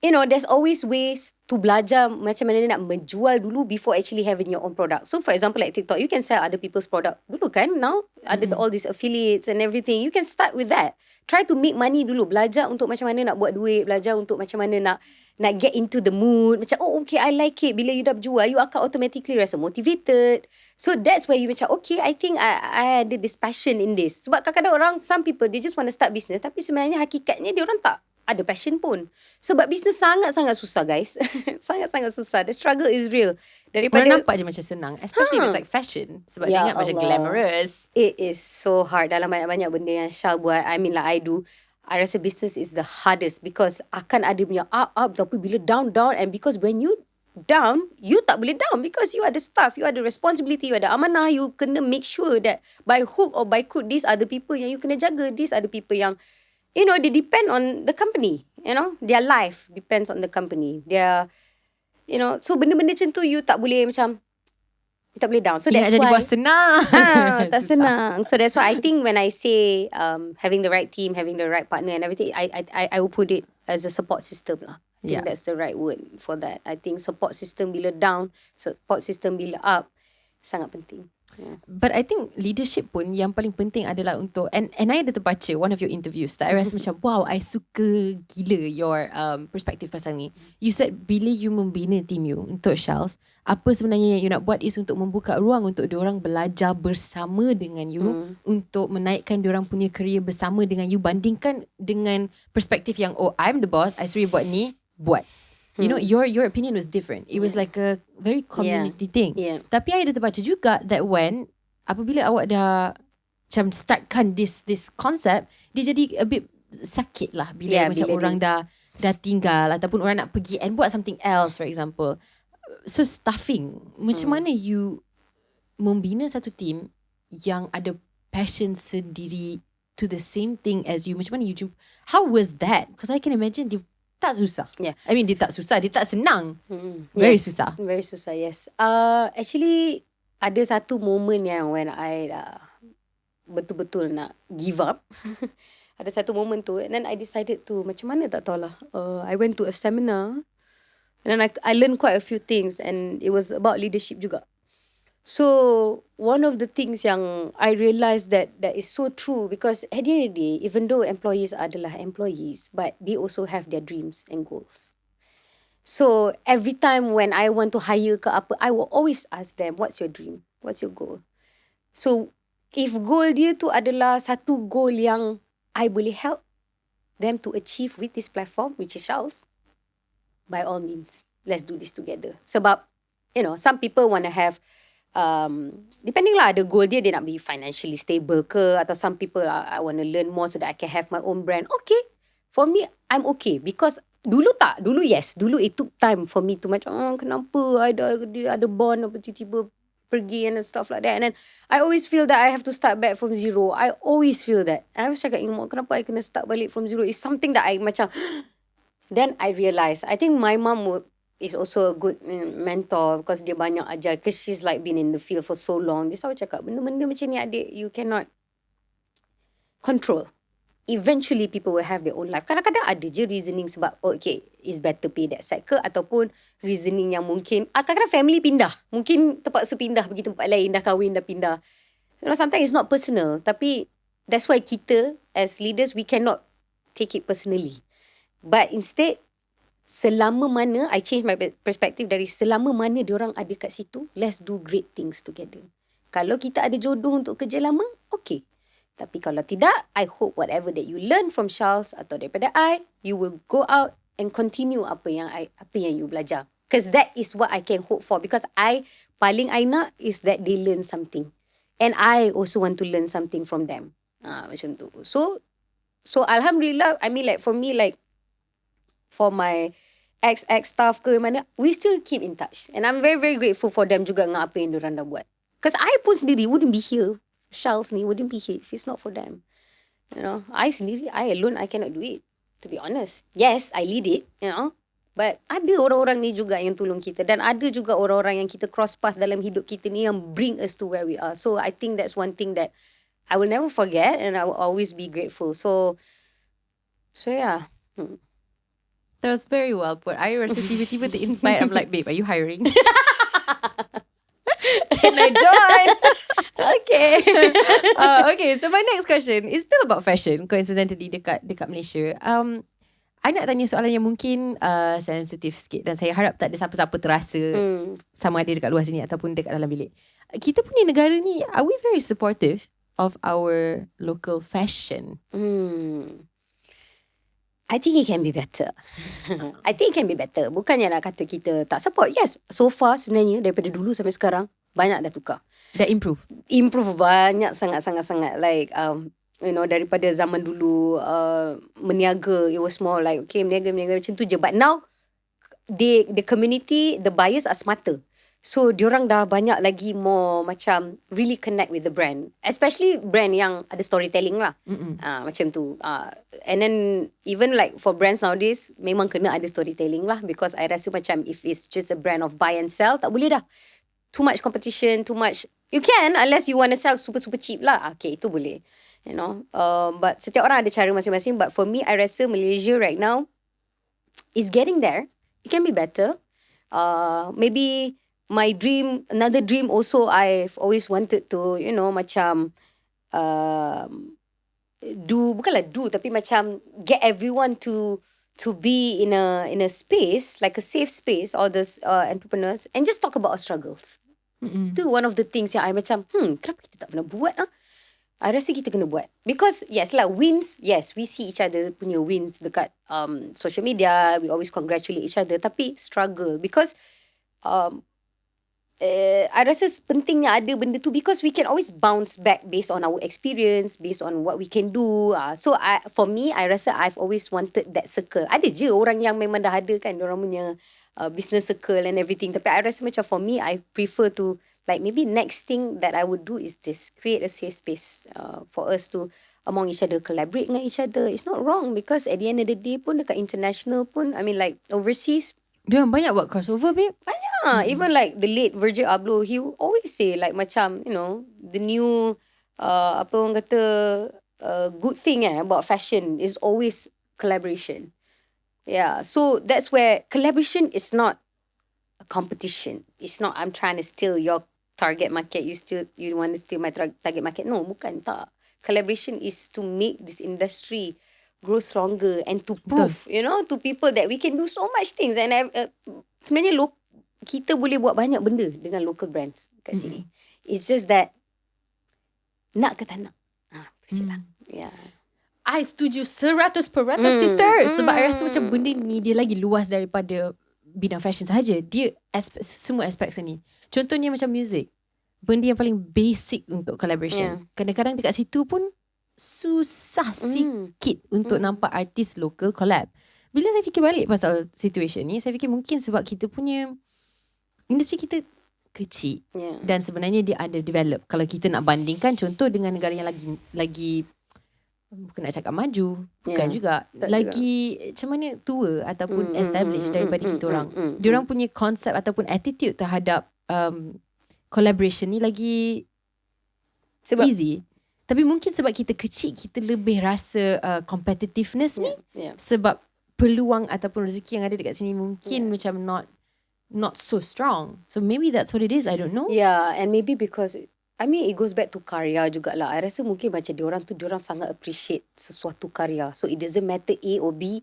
you know, there's always ways to belajar macam mana nak menjual dulu before actually having your own product. So for example like TikTok, you can sell other people's product dulu kan. Now ada all these affiliates and everything. You can start with that. Try to make money dulu. Belajar untuk macam mana nak buat duit. Belajar untuk macam mana nak get into the mood. Macam, oh okay, I like it. Bila you dah berjual, you akan automatically rasa motivated. So that's where you macam, okay, I think I ada this passion in this. Sebab kadang-kadang orang, some people, they just want to start business. Tapi sebenarnya hakikatnya dia orang tak ada passion pun. Sebab bisnes sangat-sangat susah guys. Sangat-sangat susah. The struggle is real. Daripada orang nampak je macam senang, especially if it's like fashion. Sebab dia ingat macam glamorous. It is so hard. Dalam banyak-banyak benda yang Shal buat, I mean like I do, I rasa business is the hardest because akan ada punya up tapi bila down. And because when you down, you tak boleh down because you ada staff, you ada responsibility, you ada amanah, you kena make sure that by hook or by crook, these are the people yang you kena jaga, these are the people yang, you know, they depend on the company, you know, their life depends on the company. Their, you know, so benda-benda macam tu you tak boleh macam, you tak boleh down. So that's jadi why bos senang. tak senang. So that's why I think when I say having the right team, having the right partner and everything, I will put it as a support system lah. I think that's the right word for that. I think support system bila down, support system bila up, sangat penting. Yeah. But I think leadership pun yang paling penting adalah untuk, and I ada terbaca one of your interviews that I rasa macam, wow, I suka gila your perspektif pasal ni. You said bila you membina team you untuk Shals, apa sebenarnya yang you nak buat is untuk membuka ruang untuk diorang belajar bersama dengan you, untuk menaikkan diorang punya career bersama dengan you, bandingkan dengan perspektif yang, oh I'm the boss, I suruh buat ni, buat. You know, your opinion was different. It was like a very community thing. Tapi I ada terbaca juga that when apabila awak dah macam startkan this concept, dia jadi a bit sakit lah bila macam orang dah tinggal ataupun orang nak pergi and buat something else, for example. So staffing, macam mana you membina satu team yang ada passion sendiri to the same thing as you? Macam mana you jumpa? How was that? Because I can imagine dia tak susah. I mean dia tak susah, dia tak senang. Very susah. Very susah, yes. Actually ada satu moment yang when I betul-betul nak give up. Ada satu moment tu, and then I decided to macam mana tak tahulah. I went to a seminar and then I learned quite a few things and it was about leadership juga. So one of the things yang I realised that is so true, because at the end of the day, even though employees adalah employees, but they also have their dreams and goals. So every time when I want to hire ke apa, I will always ask them, what's your dream? What's your goal? So if goal dia tu adalah satu goal yang I boleh help them to achieve with this platform, which is Shals, by all means, let's do this together. Sebab, you know, some people want to have depending lah, ada goal dia nak be financially stable ke, atau some people I want to learn more so that I can have my own brand. Okay, for me I'm okay, because dulu it took time for me to macam kenapa dia ada bond apa tiba-tiba pergi and stuff like that, and then I always feel that I have to start back from zero. I always feel that, and I was cakap, kenapa I kena start balik from zero? It's something that I macam then I realised, I think my mum is also a good mentor, because dia banyak ajar, because she's like been in the field for so long. Dia selalu cakap, benda-benda macam ni adik, you cannot control. Eventually people will have their own life. Kadang-kadang ada je reasoning sebab okay, it's better pay that side ke, ataupun reasoning yang mungkin kadang-kadang family pindah, mungkin terpaksa pindah pergi tempat lain, dah kahwin dah pindah. Sometimes it's not personal, tapi that's why kita as leaders, we cannot take it personally. But instead, selama mana, I change my perspective dari selama mana diorang ada kat situ, let's do great things together. Kalau kita ada jodoh untuk kerja lama, okay. Tapi kalau tidak, I hope whatever that you learn from Shals atau daripada you will go out and continue apa yang you belajar. Because that is what I can hope for. Because paling I nak is that they learn something. And I also want to learn something from them. Macam tu. So Alhamdulillah, I mean like for me, like for my ex staff ke mana, we still keep in touch. And I'm very, very grateful for them juga dengan apa yang diorang dah buat. Because I pun sendiri wouldn't be here. Shals ni wouldn't be here if it's not for them. I sendiri, I alone, I cannot do it. To be honest. Yes, I lead it, But ada orang-orang ni juga yang tolong kita. Dan ada juga orang-orang yang kita cross path dalam hidup kita ni yang bring us to where we are. So I think that's one thing that I will never forget, and I will always be grateful. So yeah. That was very well put. I rasa tiba-tiba inspired. I'm like, babe, are you hiring? Can I join? Okay. Okay, so my next question is still about fashion. Coincidentally dekat Malaysia. I nak tanya soalan yang mungkin sensitif sikit, dan saya harap tak ada siapa-siapa terasa sama ada dekat luar sini ataupun dekat dalam bilik. Kita punya negara ni, are we very supportive of our local fashion? I think it can be better. I think it can be better. Bukannya nak kata kita tak support. Yes, so far sebenarnya daripada dulu sampai sekarang banyak dah tukar. Dah improve banyak, sangat-sangat. Like daripada zaman dulu meniaga, it was more like okay, meniaga macam tu je. But now the community, the buyers are smarter. So diorang dah banyak lagi more macam really connect with the brand, especially brand yang ada storytelling lah. Macam tu. And then even like for brands nowadays, memang kena ada storytelling lah, because I rasa macam if it's just a brand of buy and sell, tak boleh dah. Too much competition, too much. You can, unless you want to sell super cheap lah. Okay, itu boleh. But setiap orang ada cara masing-masing. But for me, I rasa Malaysia right now is getting there. It can be better. Maybe my dream, another dream also, I've always wanted to, macam tapi macam get everyone to be in a space, like a safe space, all those entrepreneurs, and just talk about our struggles. Itu one of the things yang I macam, kenapa kita tak pernah buat? I rasa kita kena buat. Because yes lah, wins, yes, we see each other punya wins dekat social media, we always congratulate each other, tapi struggle, because I rasa pentingnya ada benda tu, because we can always bounce back based on our experience, based on what we can do. So for me, I rasa I've always wanted that circle. Ada je orang yang memang dah ada kan, orang punya business circle and everything. Tapi I rasa macam for me, I prefer to, like maybe next thing that I would do is this, create a safe space for us to among each other, collaborate dengan each other. It's not wrong, because at the end of the day pun dekat international pun, I mean like overseas, dia banyak buat crossover, babe. Banyak. Even like the late Virgil Abloh, he always say like macam, the new apa orang kata good thing about fashion is always collaboration. Yeah, so that's where collaboration is not a competition. It's not I'm trying to steal your target market, you want to steal my target market. No, bukan, tak. Collaboration is to make this industry grow stronger and to prove, to people that we can do so much things. And sebenarnya kita boleh buat banyak benda dengan local brands kat sini. It's just that nak ke tak nak. Tu je lah. Yeah. I setuju 100% sister. Sebab I rasa macam benda ni dia lagi luas daripada bidang fashion sahaja. Dia semua aspek seni. Contohnya macam music. benda yang paling basic untuk collaboration. Kadang-kadang dekat situ pun susah sikit untuk nampak artis local collab. Bila saya fikir balik pasal situation ni, saya fikir mungkin sebab kita punya industri kita kecil dan sebenarnya dia underdeveloped. Kalau kita nak bandingkan contoh dengan negara yang lagi bukan nak cakap maju, bukan juga lagi macam mana tua ataupun established daripada kita orang. Diorang punya konsep ataupun attitude terhadap collaboration ni lagi sebab easy. Tapi mungkin sebab kita kecil, kita lebih rasa competitiveness ni sebab peluang ataupun rezeki yang ada dekat sini mungkin macam not so strong. So maybe that's what it is. I don't know. Yeah, and maybe because I mean it goes back to karya jugalah. I rasa mungkin macam diorang sangat appreciate sesuatu karya. So it doesn't matter A or B,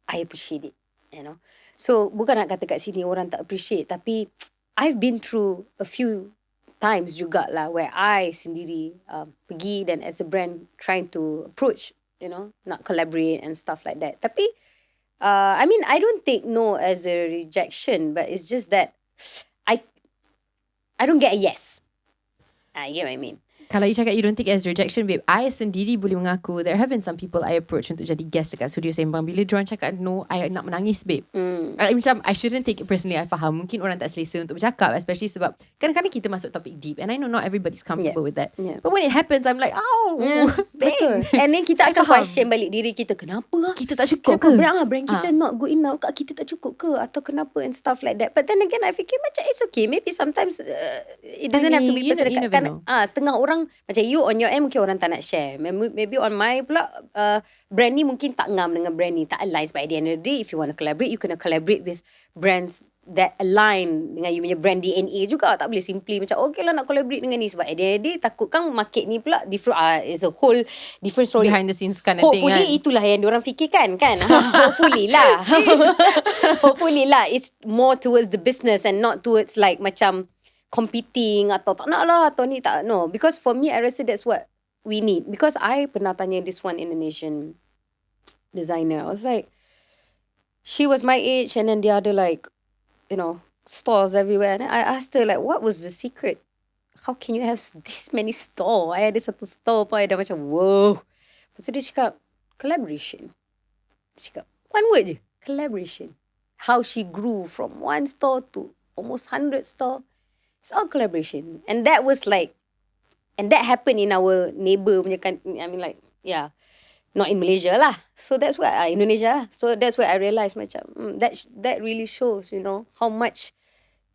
I appreciate it, you know. So bukan nak kata kat sini orang tak appreciate, tapi I've been through a few times jugalah where I sendiri pergi dan as a brand trying to approach, you know, nak collaborate and stuff like that. Tapi I mean I don't take no as a rejection, but it's just that I don't get a yes. You know what I mean? Kalau you cakap you don't take it as rejection, babe, I sendiri boleh mengaku there have been some people I approach untuk jadi guest dekat studio Sembang. Bila diorang cakap no, I nak menangis, babe. Macam I shouldn't take it personally. I faham mungkin orang tak selesa untuk bercakap, especially sebab kadang-kadang kita masuk topik deep and I know not everybody's comfortable with that. But when it happens, I'm like, betul. And then kita akan question balik diri kita, kenapa kita tak cukup ke? Brand kita not good enough, kita tak cukup ke? Atau kenapa and stuff like that. But then again, I fikir macam it's okay. Maybe sometimes it doesn't have to be personal. Setengah orang macam you on your end mungkin orang tak nak share. Maybe on my pula brand ni mungkin tak ngam dengan brand ni, tak align. Sebab at the end of the day, if you want to collaborate, you kena collaborate with brands that align dengan you punya brand DNA juga. Tak boleh simply macam okay lah nak collaborate dengan ni. Sebab at the end of the day, takut kan market ni pula different, is a whole different story. Behind the scenes kind of thing. Hopefully itulah yang diorang fikirkan kan. Hopefully lah. Hopefully lah. It's more towards the business and not towards like macam competing atau tak nak lah atau ni tak. No, because for me I rasa that's what we need. Because I pernah tanya this one Indonesian designer. I was like, she was my age and then the other like, you know, stores everywhere. And I asked her like, what was the secret? How can you have this many store? I ada satu store pun I dah macam wow. Lepas tu dia cakap collaboration. Dia cakap one word je, collaboration. How she grew from one store to almost 100 store. It's all collaboration. And that was like, and that happened in our neighbor punya kan, I mean like, yeah, not in Malaysia lah. So that's why, Indonesia lah. So that's where I realised macam, that really shows, you know, how much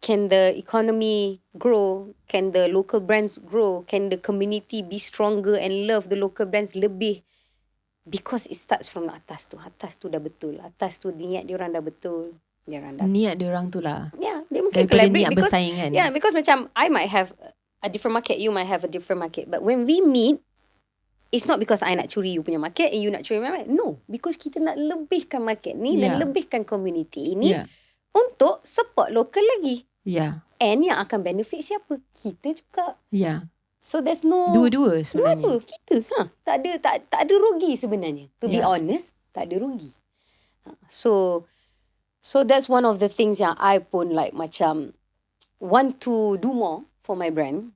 can the economy grow, can the local brands grow, can the community be stronger and love the local brands lebih. Because it starts from atas tu. Atas tu dah betul. Atas tu niat diorang dah betul. Niat diorang tu lah. Yeah, dia mungkin daripada collaborate niat because bersaingan. Yeah, because macam I might have a different market, you might have a different market. But when we meet, it's not because I nak curi you punya market and you nak curi my market. No, because kita nak lebihkan market ni dan lebihkan community ini untuk support local lagi. And yang akan benefit siapa? Kita juga. So there's no dua-dua sebenarnya. Dua-dua kita. Tak ada rugi sebenarnya. To be honest, tak ada rugi. So that's one of the things yang I pun like macam want to do more for my brand.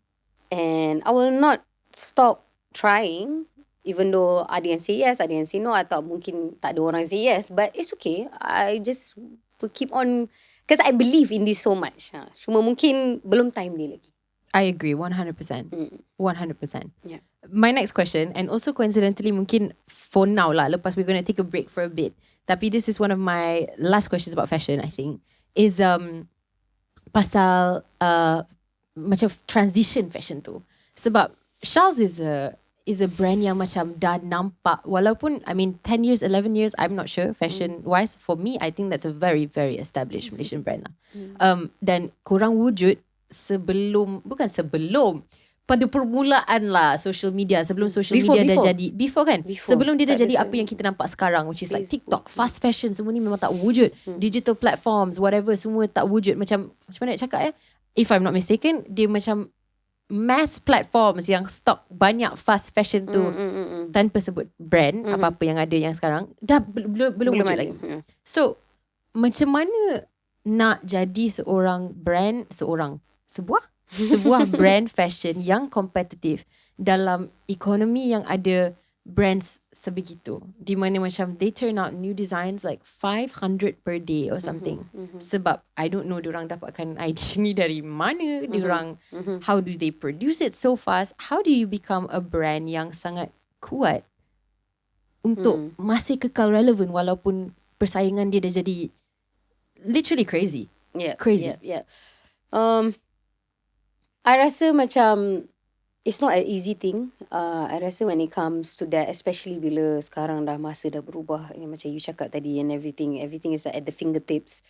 And I will not stop trying. Even though ada yang say yes, ada yang say no. Atau mungkin tak ada orang say yes. But it's okay. I just will keep on. Because I believe in this so much. Cuma mungkin belum time dia lagi. I agree 100%. 100%. Yeah. My next question, and also coincidentally mungkin for now lah, lepas we're going to take a break for a bit. Tapi this is one of my last questions about fashion, I think, is pasal macam transition fashion tu. Sebab Shals is a brand yang macam dah nampak, walaupun I mean 10 years, 11 years, I'm not sure fashion wise. For me, I think that's a very, very established Malaysian brand lah. Dan korang wujud bukan sebelum pada permulaan lah social media, sebelum social media dah jadi before kan, sebelum dia dah jadi apa yang kita nampak sekarang, which is like TikTok, fast fashion, semua ni memang tak wujud. Digital platforms, whatever, semua tak wujud. Macam mana nak cakap if I'm not mistaken, dia macam mass platforms yang stock banyak fast fashion tu, tanpa sebut brand, apa-apa yang ada yang sekarang dah belum wujud lagi. So macam mana nak jadi seorang brand, sebuah sebuah brand fashion yang kompetitif dalam ekonomi yang ada brands sebegitu, di mana macam they turn out new designs like 500 per day or something. Sebab I don't know diorang dapatkan idea ni dari mana, diorang how do they produce it so fast, how do you become a brand yang sangat kuat untuk masih kekal relevant walaupun persaingan dia dah jadi literally crazy. Crazy. I rasa macam it's not an easy thing. I rasa when it comes to that, especially bila sekarang dah masa dah berubah, macam you cakap tadi, and everything is at the fingertips.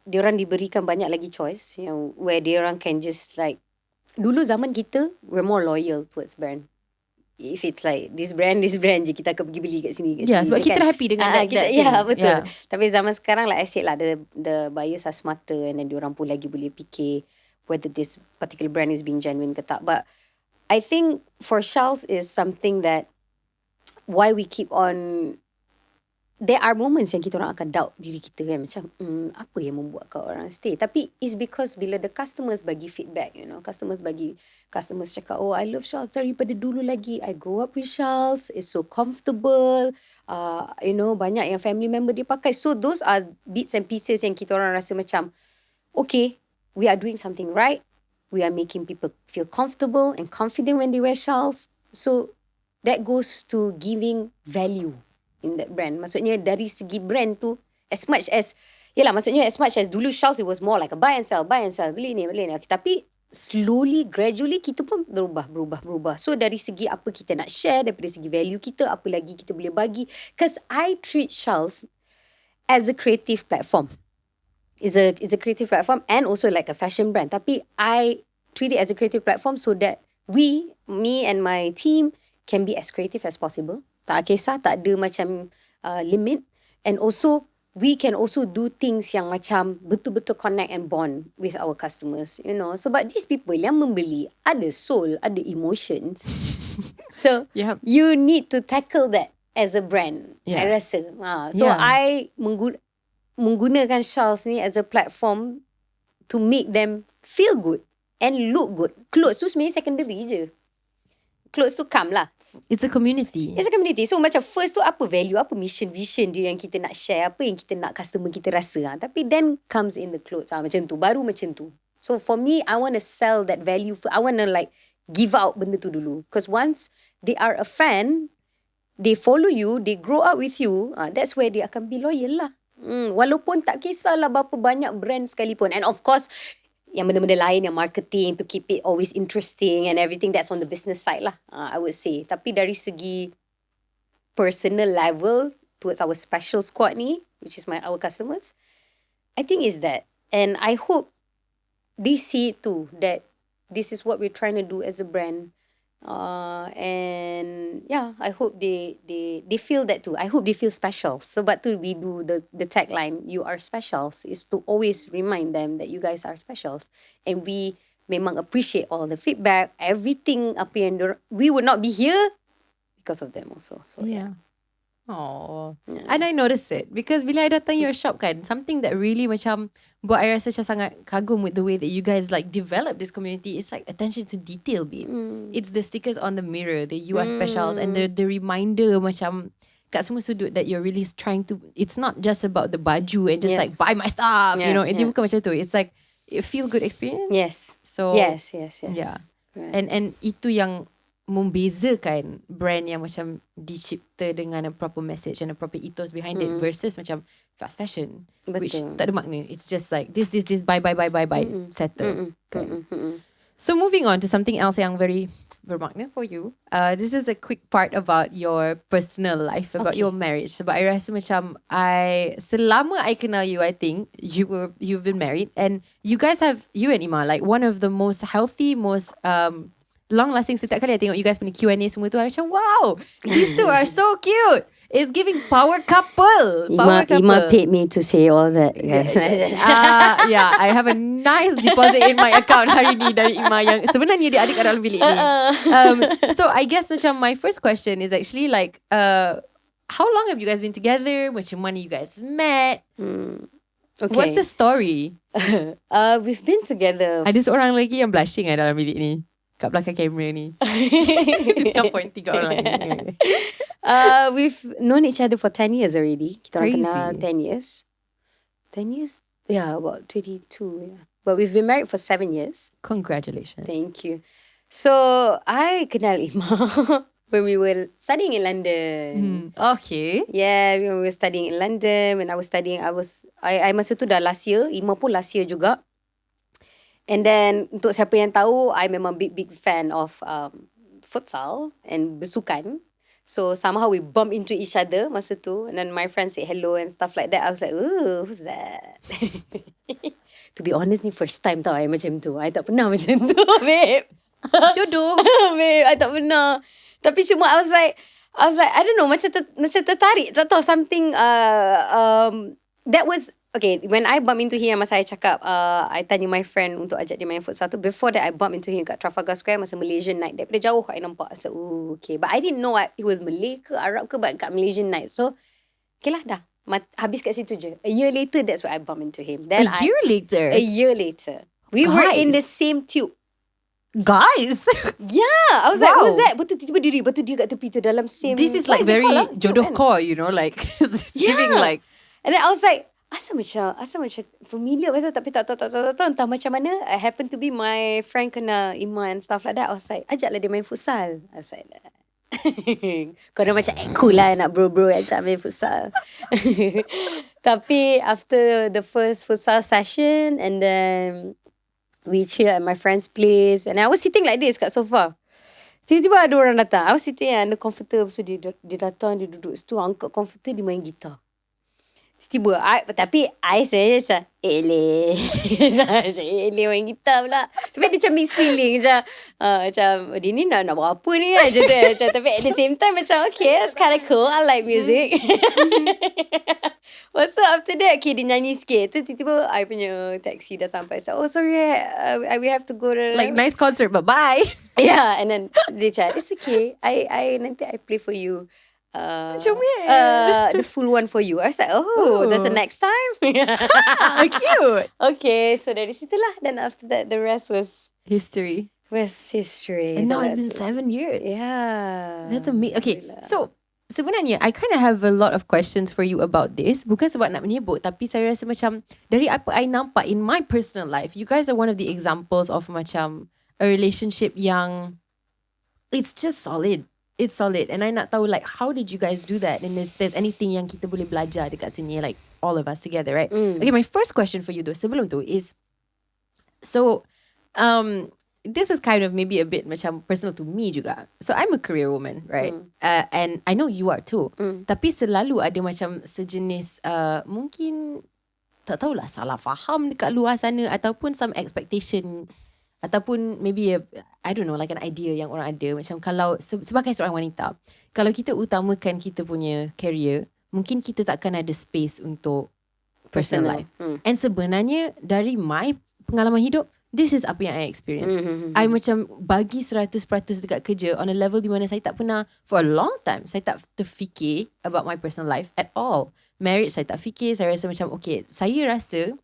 Diorang diberikan banyak lagi choice, where diorang can just like, dulu zaman kita, we're more loyal towards brand. If it's like this brand je, kita akan pergi beli kat sini. Sebab kita dah happy dengan that thing. Betul. Tapi zaman sekarang, like I said lah, the buyers are smarter, and then diorang pun lagi boleh fikir whether this particular brand is being genuine ke tak. But I think for Shals is something that why we keep on, there are moments yang kita orang akan doubt diri kita kan, macam apa yang membuatkan orang stay. Tapi it's because bila the customers bagi feedback, customers cakap, oh I love Shals daripada dulu lagi, I grow up with Shals, it's so comfortable, banyak yang family member dia pakai. So those are bits and pieces yang kita orang rasa macam, okay, we are doing something right. We are making people feel comfortable and confident when they wear Shals. So that goes to giving value in that brand. Maksudnya dari segi brand tu, as much as dulu Shals it was more like a buy and sell, beli ni. Tapi slowly, gradually kita pun berubah. So dari segi apa kita nak share, daripada segi value kita, apa lagi kita boleh bagi. Because I treat Shals as a creative platform. It's a creative platform and also like a fashion brand. Tapi I treat it as a creative platform so that me and my team can be as creative as possible. Tak kisah, tak ada macam limit. And also, we can also do things yang macam betul-betul connect and bond with our customers. Sebab these people yang membeli ada soul, ada emotions. So, you need to tackle that as a brand. I rasa. So, I menggunakan Shals ni as a platform to make them feel good and look good. Clothes tu sebenarnya secondary je. Clothes tu come lah. It's a community. So macam first tu apa value, apa mission, vision dia yang kita nak share, apa yang kita nak customer kita rasa. Tapi then comes in the clothes. Macam tu, baru macam tu. So for me, I want to sell that value. I want to like give out benda tu dulu. Because once they are a fan, they follow you, they grow up with you, that's where they akan be loyal lah. Walaupun tak kisahlah berapa banyak brand sekalipun. And of course, yang benda-benda lain, yang marketing, to keep it always interesting and everything, that's on the business side lah, I would say. Tapi dari segi personal level towards our special squad ni, which is our customers, I think is that. And I hope they see it too, that this is what we're trying to do as a brand. And I hope they feel that too. I hope they feel special. Sebab tu we do the tagline, you are specials, is to always remind them that you guys are specials. And we memang appreciate all the feedback, everything apa yang we would not be here because of them also. So Oh, and I noticed it because bila I datang your shop kan, something that really macam buat I rasa macam sangat kagum with the way that you guys like develop this community. It's like attention to detail, babe. It's the stickers on the mirror, the you are specials, and the reminder macam kat semua sudut that you're really trying to. It's not just about the baju and just like buy my stuff, you know. Dia bukan macam tu. It's like a feel good experience. Yes. So yes. Yeah. Right. And itu yang membezakan brand yang macam dicipta dengan a proper message and a proper ethos behind it versus macam fast fashion. Betul. Which tak ada makna. It's just like this buy settle. So moving on to something else yang very bermakna for you. This is a quick part about your personal life, about your marriage. Sebab I rasa macam selama I kenal you, I think you've been married and you guys have, you and Ima, like one of the most healthy, most long-lasting. Setiap kali I tengok you guys punya Q&A semua tu, I macam wow, these two are so cute. It's giving power couple. Ima paid me to say all that, guys. I have a nice deposit in my account hari ni dari Ima yang sebenarnya dia ada kat dalam bilik ni. So I guess macam my first question is actually like, how long have you guys been together? Macam mana you guys met? Okay. What's the story? We've been together. Ada seorang lagi yang blushing dalam bilik ni. Kat belakang kamera ni. Kau pointing kat orang lain. We've known each other for 10 years already. Kita orang Crazy. kenal 10 years. 10 years? Yeah, about 22. Yeah. But we've been married for 7 years. Congratulations. Thank you. So, I kenal Ima when we were studying in London. Okay. Yeah, when we were studying in London. When I was studying, I masa tu dah last year. Ima pun last year juga. And then, untuk siapa yang tahu, I memang big fan of futsal and bersukan. So, somehow we bump into each other masa tu. And then my friend said hello and stuff like that. I was like, oh, who's that? To be honest ni, first time tau I macam tu. I tak pernah macam tu, babe. Jodoh. Babe, I tak pernah. Tapi cuma I was like, I don't know, macam tertarik. Tak tahu, something, that was, okay, when I bump into him, masa I cakap, I tanya my friend untuk ajak dia main futsal tu. Before that, I bump into him kat Trafalgar Square masa Malaysian night. Daripada jauh I nampak. So, okay. But I didn't know he was Malay ke Arab ke, but kat Malaysian night. So, okay lah dah. Habis kat situ je. A year later, that's where I bump into him. Then A year later? A year later. We were in the same tube. Guys. Yeah. I was like, what's that? Betul tiba-tiba diri. Betul dia kat tepi tu dalam same. This is like very jodoh core, you know, like it's giving like. And then I was like, asal macam familiar pasal tapi tak tahu entah macam mana. I happen to be my friend kena Iman and stuff like that. I was like, ajaklah dia main futsal. I was like, kau dah macam cool lah nak bro ajak main futsal. Tapi after the first futsal session, and then we chill at my friend's place, and I was sitting like this kat sofa. Tiba-tiba ada orang datang. I was sitting under comforter. So dia datang, dia duduk situ, angkat comforter, dia main gitar. Tiba-tiba, tapi I saya macam, Ele main gitar pula. Tapi dia macam mixed feeling. Macam dia ni nak buat apa ni? Macam, tapi at the same time, macam, okay, it's kind of cool. I like music. So after that, okay, dia nyanyi sikit. Tu tiba-tiba, I punya taxi dah sampai. So, oh, sorry, we have to go to... Like, nice concert, but bye. Yeah, and then dia cakap, it's okay. Nanti I play for you. The full one for you. I was like, that's the next time. Cute. Okay, so dari situlah. Then after that, the rest was history. And now it's been 7 years. Yeah. That's amazing. Okay, so sebenarnya I kind of have a lot of questions for you about this. Bukan sebab nak menyebut, tapi saya rasa macam dari apa I nampak in my personal life, you guys are one of the examples of macam a relationship yang it's just solid. It's solid. And I nak tahu like how did you guys do that? And if there's anything yang kita boleh belajar dekat sini, like all of us together, right? Okay, my first question for you though, sebelum tu is, so this is kind of maybe a bit macam personal to me juga. So I'm a career woman, right? And I know you are too. Tapi selalu ada macam sejenis mungkin tak tahulah salah faham dekat luar sana, ataupun some expectation, ataupun maybe I don't know, like an idea yang orang ada. Macam kalau sebagai seorang wanita, kalau kita utamakan kita punya career, mungkin kita takkan ada space untuk personal life. And sebenarnya dari my pengalaman hidup, this is apa yang I experience. I macam bagi 100% dekat kerja on a level di mana saya tak pernah, for a long time, saya tak terfikir about my personal life at all. Marriage saya tak fikir. Saya rasa macam, okay, saya rasa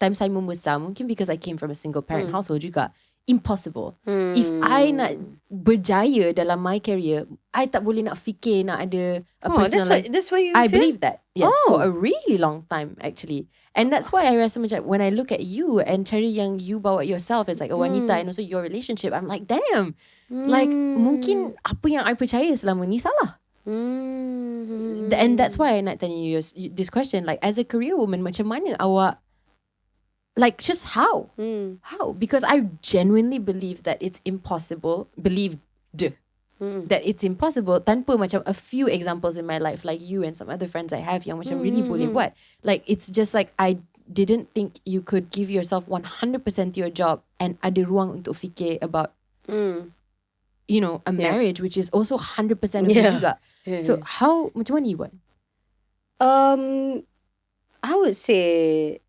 time saya membesar, mungkin because I came from a single parent household juga, impossible. If I nak berjaya dalam my career, I tak boleh nak fikir nak ada a personal life. That's why you I feel? believe that. Yes, for a really long time actually. And that's why I rasa macam when I look at you and cara yang you bawa yourself as like a wanita and also your relationship, I'm like, damn. Like mungkin apa yang I percaya selama ni salah. And that's why I nak tanya you this question, like as a career woman, macam mana awak, like just how? How? Because I genuinely believe that it's impossible, that it's impossible tanpa macam a few examples in my life, like you and some other friends I have yang macam really boleh buat. Like it's just like I didn't think you could give yourself 100% to your job and ada ruang untuk fikir about you know, a marriage which is also 100% of you juga. So how, macam mana you buat? I would say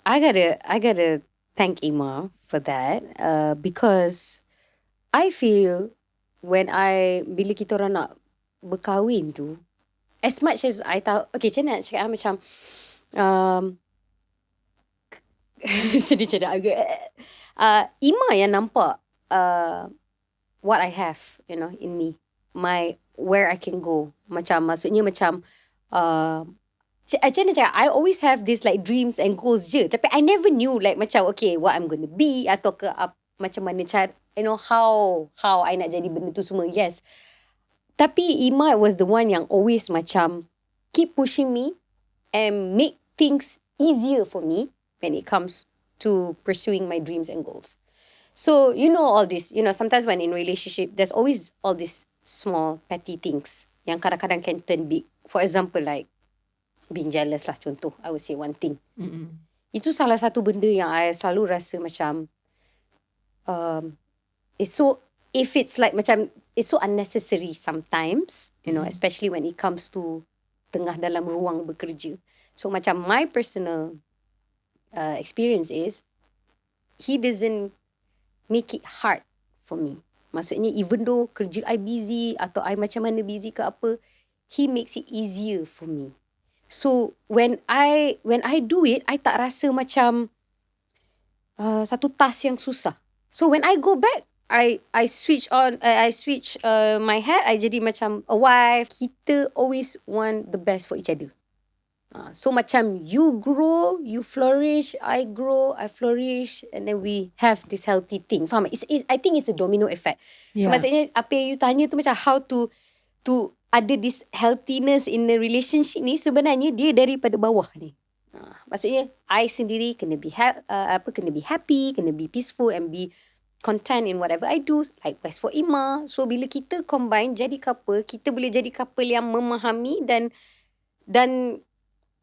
I gotta thank Ima for that, because I feel bila kita orang nak berkahwin tu, as much as I tahu, okay, macam nak cakap macam Sedih macam agak. Ima yang nampak what I have, in me. Where I can go. Maksudnya macam macam mana cakap, I always have this like dreams and goals je. Tapi I never knew like macam okay, what I'm gonna be atau ke macam mana cara, how I nak jadi benda tu semua. Yes. Tapi Ima was the one yang always macam keep pushing me and make things easier for me when it comes to pursuing my dreams and goals. So, all this, sometimes when in relationship, there's always all these small petty things yang kadang-kadang can turn big. For example, like being jealous lah, contoh. I would say one thing. Itu salah satu benda yang I selalu rasa macam if it's like macam it's so unnecessary sometimes, especially when it comes to tengah dalam ruang bekerja. So macam my personal experience is he doesn't make it hard for me. Maksudnya even though kerja I busy atau I macam mana busy ke apa, he makes it easier for me. So when I do it, I tak rasa macam satu task yang susah. So when I go back, I switch my hat. I jadi macam a wife. Kita always want the best for each other. So macam you grow, you flourish, I grow, I flourish, and then we have this healthy thing. Faham? I think it's a domino effect. So maksudnya apa yang you tanya tu macam how to ada this healthiness in the relationship ni, sebenarnya dia daripada bawah ni. Maksudnya I sendiri kena be happy, kena be peaceful and be content in whatever I do. Likewise for Ima. So bila kita combine jadi couple, kita boleh jadi couple yang memahami dan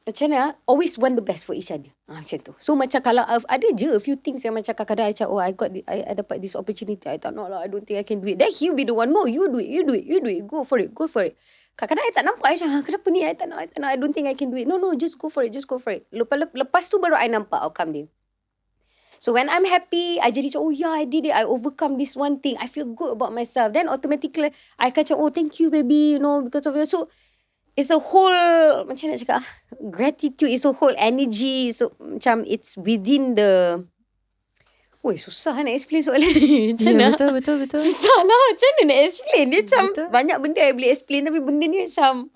macam mana, always want the best for each other. Macam tu. So macam kalau ada je a few things yang macam kadang-kadang I cakap, I dapat this opportunity, I tak nak lah, I don't think I can do it. Then he'll be the one, no, you do it, go for it. Kadang-kadang I tak nampak, I cakap, kenapa ni, I tak nak, I don't think I can do it. No, just go for it. Lepas tu baru I nampak outcome dia. So when I'm happy, I jadi macam, oh yeah, I did it. I overcome this one thing. I feel good about myself. Then automatically, I macam, oh thank you baby, because of you. So, it's a whole, macam nak cakap, gratitude, it's a whole energy. So, macam it's within the, susah nak explain soalan ni. Macam mana? Betul. Susah lah, macam mana nak explain. Dia macam, banyak benda I boleh explain, tapi benda ni macam,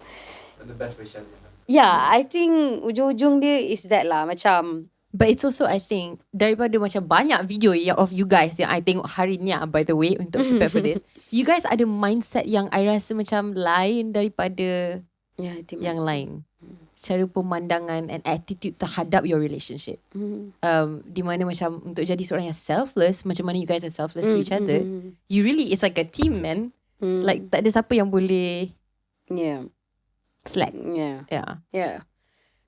the best version. Yeah, I think ujung-ujung dia is that lah, macam, but it's also, I think, daripada macam banyak video of you guys yang I tengok hari ni, by the way, untuk prepare for this, you guys ada mindset yang I rasa macam lain daripada yang lain. Cara pemandangan and attitude terhadap your relationship. Di mana macam untuk jadi seorang yang selfless, macam mana you guys are selfless to each other, you really, it's like a team, man. Like tak ada siapa yang boleh slack. Yeah.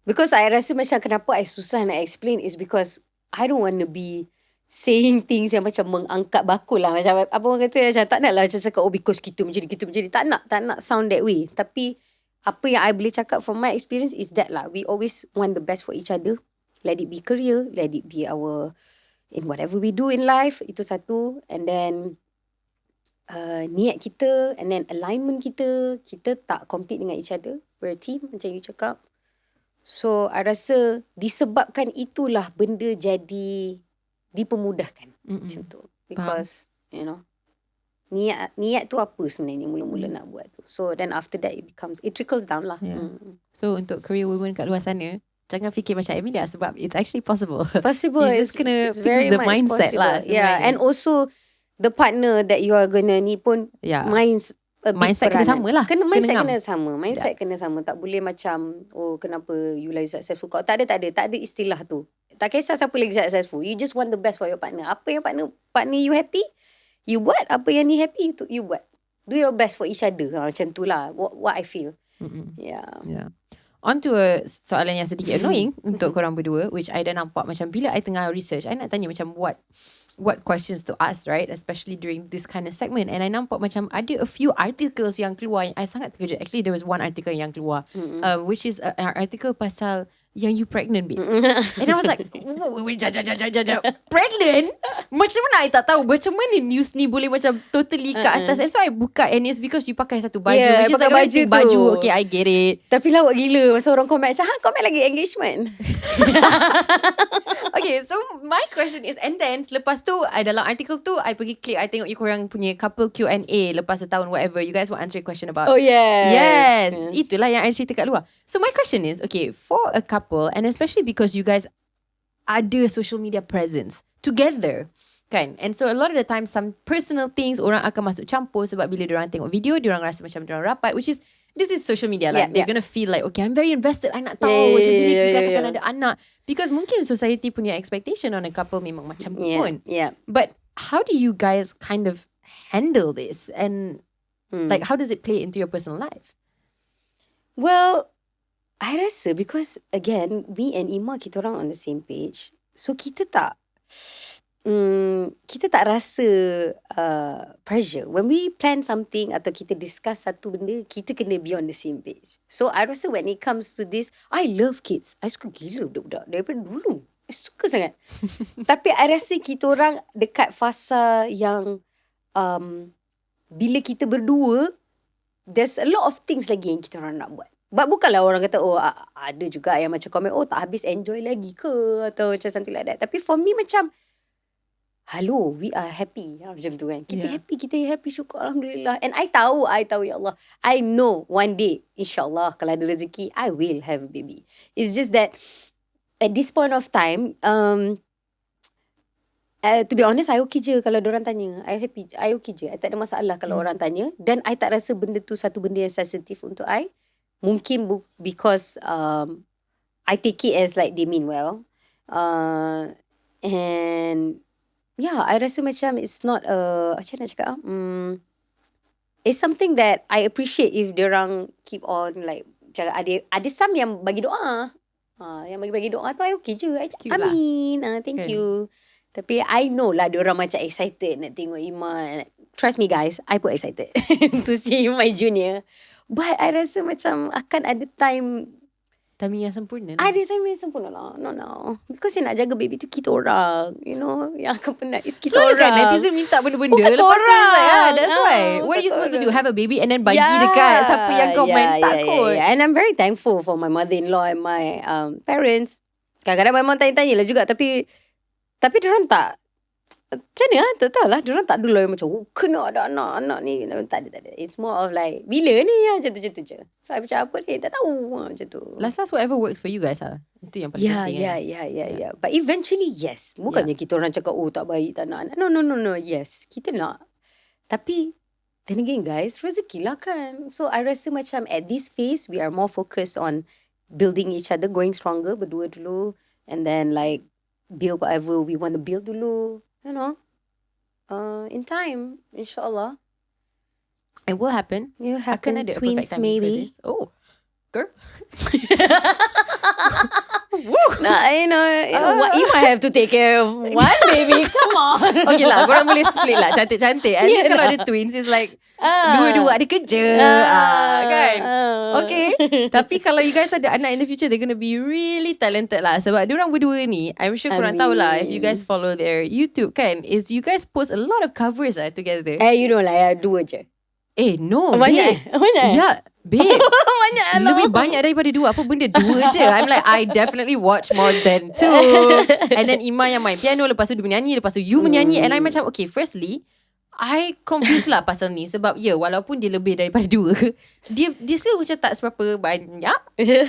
Because I rasa macam kenapa I susah nak explain is because I don't want to be saying things yang macam mengangkat bakul lah. Macam apa orang kata, macam tak nak lah macam cakap, oh because kita menjadi. Tak nak sound that way. Tapi apa yang I boleh cakap from my experience is that lah. We always want the best for each other. Let it be career, let it be in whatever we do in life. Itu satu. And then niat kita, and then alignment kita tak compete dengan each other. We're a team, macam you cakap. So, I rasa disebabkan itulah benda jadi dipermudahkan. Macam tu. Because, niat tu apa sebenarnya mula-mula nak buat tu. So, then after that, it trickles down lah. So, untuk career women kat luar sana, jangan fikir macam Amelia sebab it's actually possible. Possible. You just kena fix the mindset possible. lah. Yeah, and also, the partner that you are gonna ni pun, mindset kena sama lah. Mindset kena sama. Tak boleh macam, oh kenapa you like successful. Kau tak ada istilah tu. Tak kisah siapa lagi successful. You just want the best for your partner. Apa yang partner you happy, you buat. Apa yang ni happy, you buat. Do your best for each other. Macam tu lah. What I feel. Yeah. On to a soalan yang sedikit annoying untuk korang berdua, which I dah nampak macam bila I tengah research, I nak tanya macam what questions to ask, right? Especially during this kind of segment. And I nampak macam ada a few articles yang keluar yang I sangat terkejut. Actually, there was one article yang keluar, which is an article pasal yang you pregnant, babe. And I was like, wait, pregnant? Macam mana I tak tahu? Macam mana news ni boleh macam totally ke atas? And so I buka, and it's because you pakai satu baju. Yeah, which is pakai like, baju tu. Okay, I get it. Tapi lawak gila masa orang komen macam, komen lagi engagement. Okay, so my question is, and then selepas tu, dalam artikel tu, I pergi click, I tengok you korang punya couple Q&A lepas setahun, whatever. You guys will answer a question about. Oh yes. Itulah yang I cerita kat luar. So my question is, okay, for a couple, and especially because you guys ada social media presence together, kan? And so a lot of the time, some personal things orang akan masuk campur sebab bila diorang tengok video, diorang rasa macam diorang rapat, which is, this is social media lah. They're gonna feel like, okay, I'm very invested. I nak tahu macam bila you guys akan ada anak. Because mungkin society punya expectation on a couple memang macam tu pun. But how do you guys kind of handle this? And like, how does it play into your personal life? Well, I rasa because again, me and Ima, kita orang on the same page. So kita tak rasa pressure. When we plan something atau kita discuss satu benda, kita kena be on the same page. So I rasa when it comes to this, I love kids. I suka gila budak-budak daripada dulu. I suka sangat. Tapi I rasa kita orang dekat fasa yang bila kita berdua, there's a lot of things lagi yang kita orang nak buat. But bukanlah orang kata, ada juga yang macam komen, tak habis enjoy lagi ke? Atau macam something like that. Tapi for me macam, hello, we are happy. Macam tu kan. Kita happy, syukur Alhamdulillah. And I tahu ya Allah. I know one day, insyaAllah, kalau ada rezeki, I will have a baby. It's just that, at this point of time, to be honest, I okay je kalau diorang tanya. I happy, I okay je. I tak ada masalah kalau orang tanya. Dan I tak rasa benda tu satu benda yang sensitif untuk I. Mungkin because I take it as like they mean well. And yeah, I rasa macam it's not macam nak cakap it's something that I appreciate if diorang keep on like cakap, ada some yang bagi doa. Yang bagi doa tu I okay je. Amin. Thank you. Tapi I know lah diorang macam excited nak tengok Ima. Trust me guys, I pun excited to see my junior. But I rasa macam akan ada time yang sempurna. Ada time yang sempurna lah. No. Because yang nak jaga baby tu kita orang. You know, yang akan penat is kita orang. Kan, netizen minta benda-benda. Bukan lepas orang. That's why. What are you supposed to do? Have a baby and then bagi dekat siapa yang komen takut. And I'm very thankful for my mother-in-law and my parents. Kadang-kadang memang tanya-tanya lah juga. Tapi diorang tak. Macam mana? Tak tahu lah. Diorang tak dulu yang macam, kena ada anak ni. Tak ada. It's more of like, bila ni? Macam tu je. So, I macam apa ni? Tak tahu. Macam tu. Last whatever works for you guys lah. Itu yang paling penting. Yeah. But eventually, yes. Bukannya kita orang cakap, tak baik, tak nak anak. No. Yes. Kita nak. Tapi, then again guys, rezeki lah kan. So, I rasa macam at this phase, we are more focused on building each other, going stronger berdua dulu. And then like, build whatever we want to build dulu. You know, in time, insyaAllah. It will happen. It will happen. Akan ada Twins maybe. Oh, girl. Nah, you know what, you might have to take care of one baby. Come on. Okay lah, korang boleh split lah. Cantik-cantik. At least kalau ada twins, it's like dua-dua ada kerja. Kan? Okay. Tapi kalau you guys ada anak in the future, they're gonna be really talented lah. Sebab diorang berdua ni, I'm sure korang tahu lah, if you guys follow their YouTube kan, is you guys post a lot of covers lah together. You know lah, dua je. No. Banyak. Ya, babe. Banyak lah. Lebih banyak daripada dua. Apa benda dua je. I'm like, I definitely watch more than two. And then Ima yang main piano, lepas tu dia menyanyi, lepas tu you menyanyi. And I'm macam, okay, firstly, I confused lah pasal ni. Sebab walaupun dia lebih daripada dua, dia still macam tak seberapa banyak.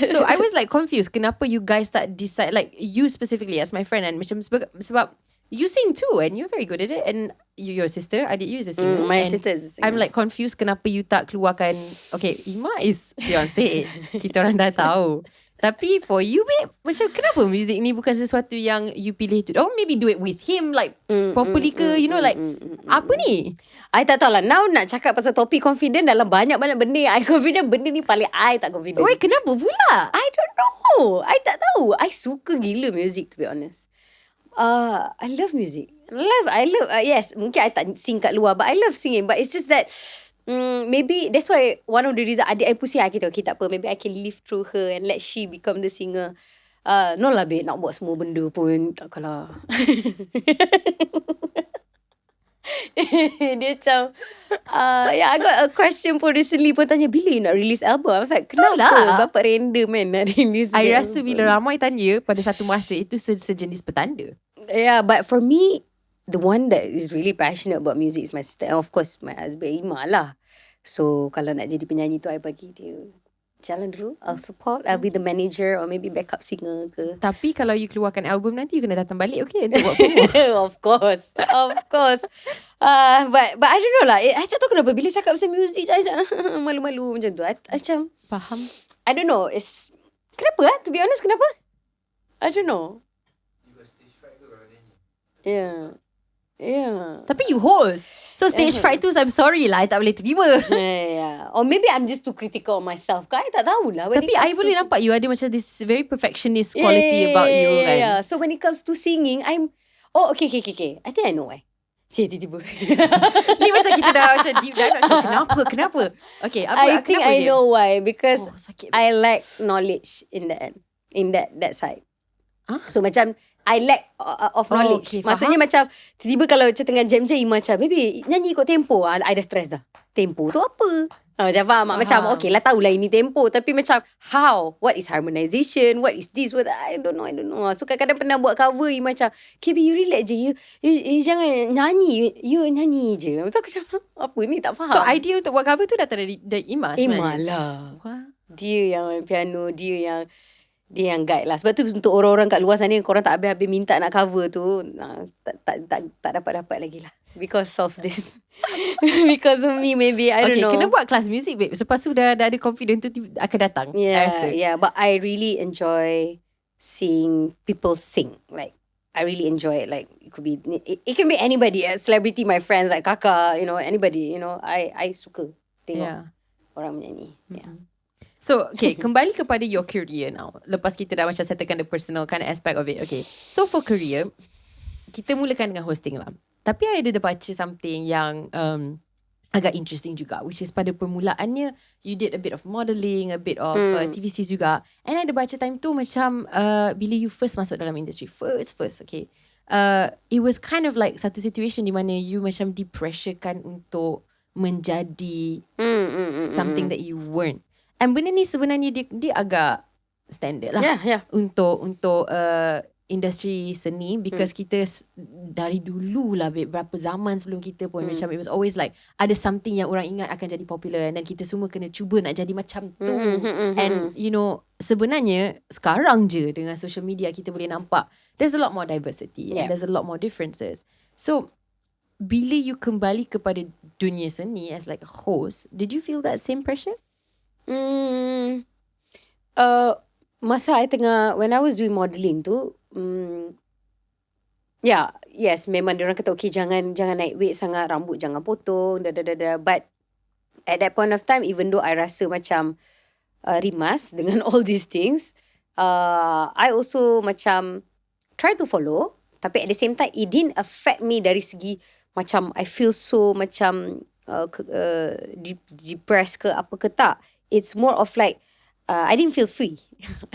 So I was like confused. Kenapa you guys tak decide, like you specifically as my friend, and macam sebab you sing too and you're very good at it. And your sister, adik you is a singer. My sister is a singer. I'm like confused kenapa you tak keluarkan. Okay, Ima is Beyonce. Kita orang dah tahu. Tapi for you, babe, macam kenapa music ni bukan sesuatu yang you pilih tu? Or maybe do it with him, like properly ke? You know, like apa ni? I tak tahu lah. Now nak cakap pasal topik confident dalam banyak-banyak benda. I confident benda ni paling I tak confident. Wait, kenapa pula? I don't know. I tak tahu. I suka gila music, to be honest. I love music. I love yes, mungkin I tak sing kat luar, but I love singing. But it's just that maybe that's why one of the reason adik I pusing, kita okay tak apa, maybe I can live through her and let she become the singer. No lah babe, nak buat semua benda pun takkanlah. Dia macam I got a question pun recently pun tanya, bila you nak release album? I was like, kenapa bapak random kan nak release I album? rasa bila ramai tanya pada satu masa, itu sejenis petanda. Yeah, but for me, the one that is really passionate about music is my sister, and of course my husband Ima lah. So kalau nak jadi penyanyi tu, I bagi dia jalan dulu. I'll support, I'll be the manager or maybe backup singer ke. Tapi kalau you keluarkan album nanti, you kena datang balik, okay, untuk buat promo. Of course. But I don't know lah. I tak tahu kenapa bila cakap pasal muzik, I malu-malu macam tu. I macam faham. I don't know. It's kenapa? To be honest, kenapa? I don't know. You got stage fright ke kalau nyanyi? Yeah. Tapi you host, so stage fright tu, I'm sorry lah, I tak boleh terima. Yeah. Or maybe I'm just too critical of myself. I tak tahulah. Tapi I boleh nampak you ada macam this very perfectionist quality about you kan. Yeah. So when it comes to singing, I'm okay. I think I know why. Tiba-tiba. Ni macam kita dah macam deep dive macam kenapa? Okay, I think I know why. Because sakit. I lack knowledge in that side. Huh? So macam I lack of knowledge. Okay, Maksudnya macam tiba-tiba kalau macam tengah jam-jam macam, baby nyanyi ikut tempo. I dah stress dah. Tempo tu apa? Macam faham. Macam okay lah, tahulah ini tempo. Tapi macam how? What is harmonization? What is this? What I don't know. So kadang-kadang pernah buat cover, macam KB, you relax je. You jangan nyanyi. You nyanyi je. Macam aku macam apa ni, tak faham. So idea untuk buat cover tu datang dari Ima sebenarnya? Ima lah. Wah. Dia yang main piano, dia yang guide lah. Sebab tu untuk orang-orang kat luar sana, korang tak habis-habis minta nak cover tu, tak dapat lagi lah. Because of this. Because of me maybe, I don't know. Kena buat kelas music babe. Lepas tu dah ada confidence tu akan datang. Yeah. But I really enjoy seeing people sing. Like, I really enjoy it. Like, it can be anybody, a celebrity, my friends, like kakak, anybody, I suka tengok orang menyanyi. Yeah. So, okay, kembali kepada your career now. Lepas kita dah macam settlekan the personal kind of aspect of it. Okay, so for career, kita mulakan dengan hosting lah. Tapi I ada baca something yang agak interesting juga, which is pada permulaannya, you did a bit of modelling, a bit of TVCs juga. And I ada baca time tu macam bila you first masuk dalam industri, first, okay. It was kind of like satu situation di mana you macam dipressurekan untuk menjadi something that you weren't. And benda ni sebenarnya dia agak standard lah. Yeah. Untuk industri seni, because kita dari dulu lah berapa zaman sebelum kita pun macam it was always like ada something yang orang ingat akan jadi popular dan kita semua kena cuba nak jadi macam tu. And sebenarnya sekarang je dengan social media kita boleh nampak there's a lot more diversity and there's a lot more differences. So bila you kembali kepada dunia seni as like a host, did you feel that same pressure? Masa when I was doing modelling tu, yes, memang diorang kata okay, jangan naik weight sangat, rambut jangan potong, but at that point of time, even though I rasa macam rimas dengan all these things, I also macam try to follow, tapi at the same time it didn't affect me dari segi macam I feel so macam depressed ke apa ke tak. It's more of like I didn't feel free.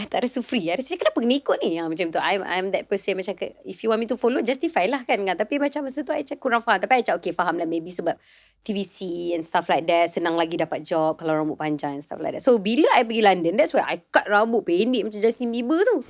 I tak rasa free. I rasa kenapa kena ikut ni? Macam tu. I'm that person macam if you want me to follow, justify lah kan. Tapi macam masa tu I kurang faham. Tapi I cakap okay, faham lah maybe sebab TVC and stuff like that. Senang lagi dapat job kalau rambut panjang and stuff like that. So bila I pergi London, that's why I cut rambut pendek macam Justin Bieber tu.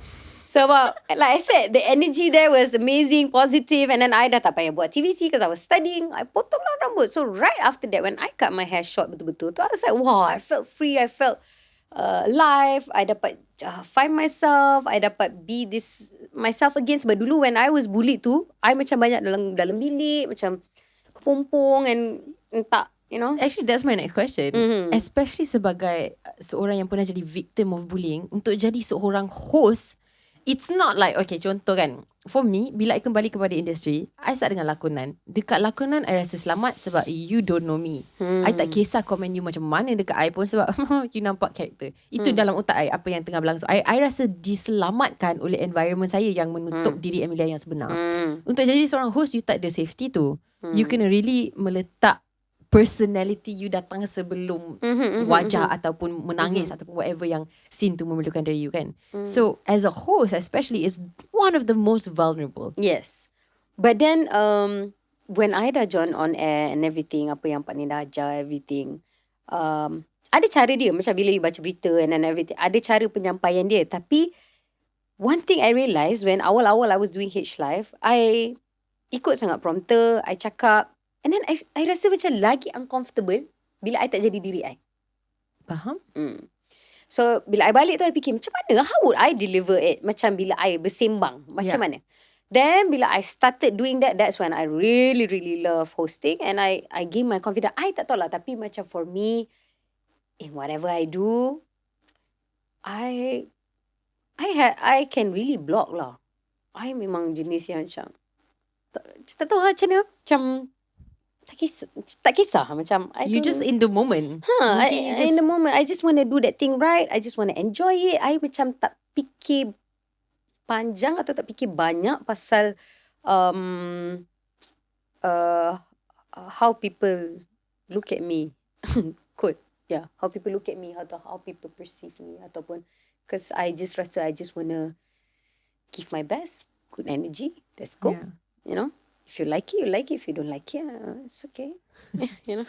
Sebab like I said, the energy there was amazing, positive. And then I dah tak payah buat TVC because I was studying. I potong lah rambut. So right after that, when I cut my hair short betul-betul tu, I was like, wow, I felt free. I felt alive. I dapat find myself. I dapat be this myself again. Sebab dulu when I was bullied tu, I macam banyak dalam bilik, macam kepompong and tak, Actually, that's my next question. Especially sebagai seorang yang pernah jadi victim of bullying, untuk jadi seorang host, it's not like, okay, contoh kan, for me, bila I kembali kepada industri, I start dengan lakonan. Dekat lakonan, I rasa selamat sebab you don't know me. I tak kisah komen you macam mana dekat I pun sebab you nampak karakter. Itu dalam otak I, apa yang tengah berlangsung. I rasa diselamatkan oleh environment saya yang menutup diri Amelia yang sebenar. Untuk jadi seorang host, you tak ada safety tu. You kena really meletak personality you datang sebelum wajah ataupun menangis ataupun whatever yang scene tu memerlukan dari you kan. So as a host especially is one of the most vulnerable. Yes. But then when I dah join on air and everything, apa yang Pak Ni dah ajar everything, ada cara dia macam bila you baca berita and then everything, ada cara penyampaian dia. Tapi one thing I realised when awal-awal I was doing 𝙀𝙀, I ikut sangat prompter, I cakap, and then I rasa macam lagi uncomfortable bila I tak jadi diri I. Faham? So bila I balik tu I fikir macam mana, how would I deliver it macam bila I bersembang, macam mana. Then bila I started doing that, that's when I really love hosting and I gain my confidence. I tak tahu lah, tapi macam for me, in whatever I do, I can really block lah. I memang jenis yang macam tak tahu lah macam mana, macam tak kisah macam You just in the moment. In the moment I just want to do that thing right. I just want to enjoy it. I macam tak fikir panjang atau tak fikir banyak pasal how people look at me. Quote. Yeah, how people look at me, how people perceive me ataupun because I just rasa I just want to give my best, good energy. Let's go. Yeah. You know, if you like it, you like it. If you don't like it, it's okay. You know,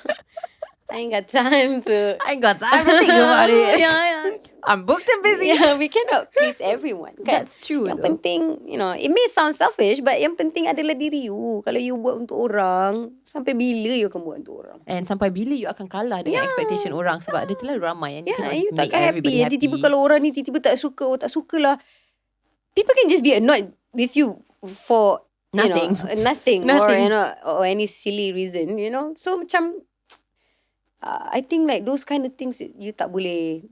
I ain't got time to think about it. Yeah. I'm booked and busy. Yeah, we cannot please everyone. Kan? That's true. Yang penting, you know, it may sound selfish, but yang penting adalah diri you. Kalau you buat untuk orang, sampai bila you akan buat untuk orang? And sampai bila you akan kalah dengan expectation orang sebab dia terlalu ramai and you cannot you make takkan everybody happy. Tiba-tiba kalau orang ni tiba-tiba tak suka, tak sukalah. People can just be annoyed with you for Nothing. Nothing. Or you know, or any silly reason, you know. So macam I think like those kind of things you tak boleh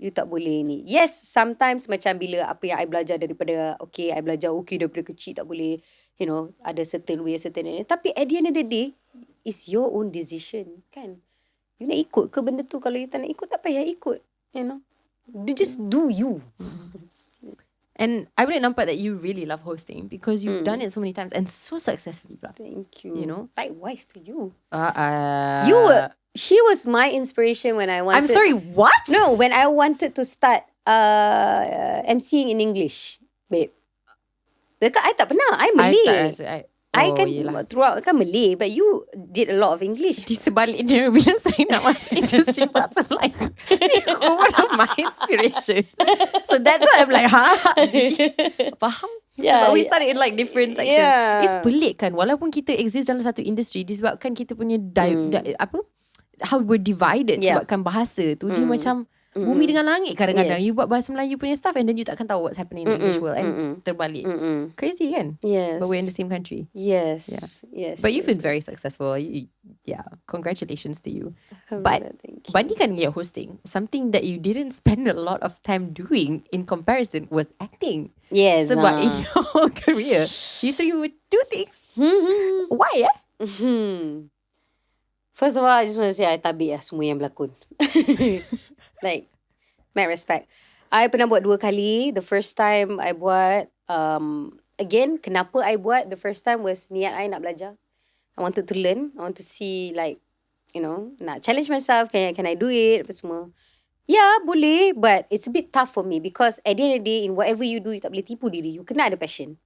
ni. Yes, sometimes macam bila apa yang I belajar daripada I belajar daripada kecil tak boleh, you know, ada certain way, certain way. Tapi at the end of the day, it's your own decision, kan? You nak ikut ke benda tu? Kalau you tak nak ikut, tak payah ikut, you know. Just do you. And I boleh nampak that you really love hosting because you've done it so many times and so successfully. Thank you. You know? Likewise to you. You were... She was my inspiration when I wanted... I'm sorry, what? No, when I wanted to start MCing in English, babe. Dekat I tak pernah. I Malay. I kan throughout kan Malay, but you did a lot of English. Di sebaliknya bila saya nak masuk industri bahasa Melayu, you one of my inspiration. So that's why I'm like, faham? Yeah, but we started in like different sections. Yeah. It's pelik kan, walaupun kita exist dalam satu industri disebabkan kita punya how we're divided sebabkan bahasa tu dia macam bumi dengan langit kadang-kadang. You buat bahasa Melayu punya stuff and then you takkan tahu what's happening in the English world and terbalik. Crazy kan? Yes. But we're in the same country. Yes. Yeah. Yes. But you've been very successful. Congratulations to you. But thank you. bandingkan your hosting, something that you didn't spend a lot of time doing in comparison was acting. Yes. Sebab in your whole career, you three would do things. Why First of all, I just want to say I tabir lah semua yang berlakon. Like, mad respect. I pernah buat 2 kali. The first time I buat, again, kenapa I buat the first time was niat I nak belajar. I wanted to learn. I want to see like, you know, nak challenge myself. Can I do it? Apa semua. Yeah, boleh. But it's a bit tough for me because at the end of the day, in whatever you do, you tak boleh tipu diri. You kena ada passion.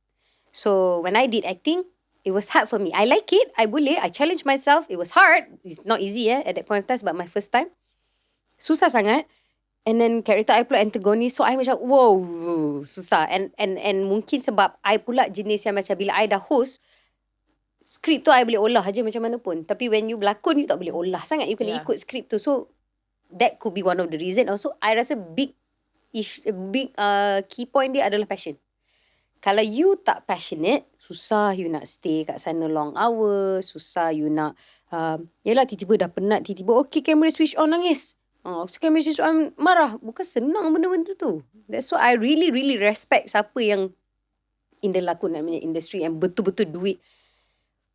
So, when I did acting, it was hard for me. I like it. I boleh. I challenge myself. It was hard. It's not easy at that point of time. But my first time, susah sangat. And then character I pula antagonist. So I macam, wow, susah. And mungkin sebab I pula jenis yang macam bila I dah host, skrip tu I boleh olah aja macam mana pun. Tapi when you berlakon, you tak boleh olah sangat. You kena ikut skrip tu. So that could be one of the reason. Also, I rasa big key point dia adalah passion. Kalau you tak passionate, susah you nak stay kat sana long hours, susah you nak, yelah tiba-tiba dah penat, tiba-tiba okay camera switch on nangis. Camera switch on marah. Bukan senang benda-benda tu. That's why I really respect siapa yang in the lakonan punya industry and betul-betul do it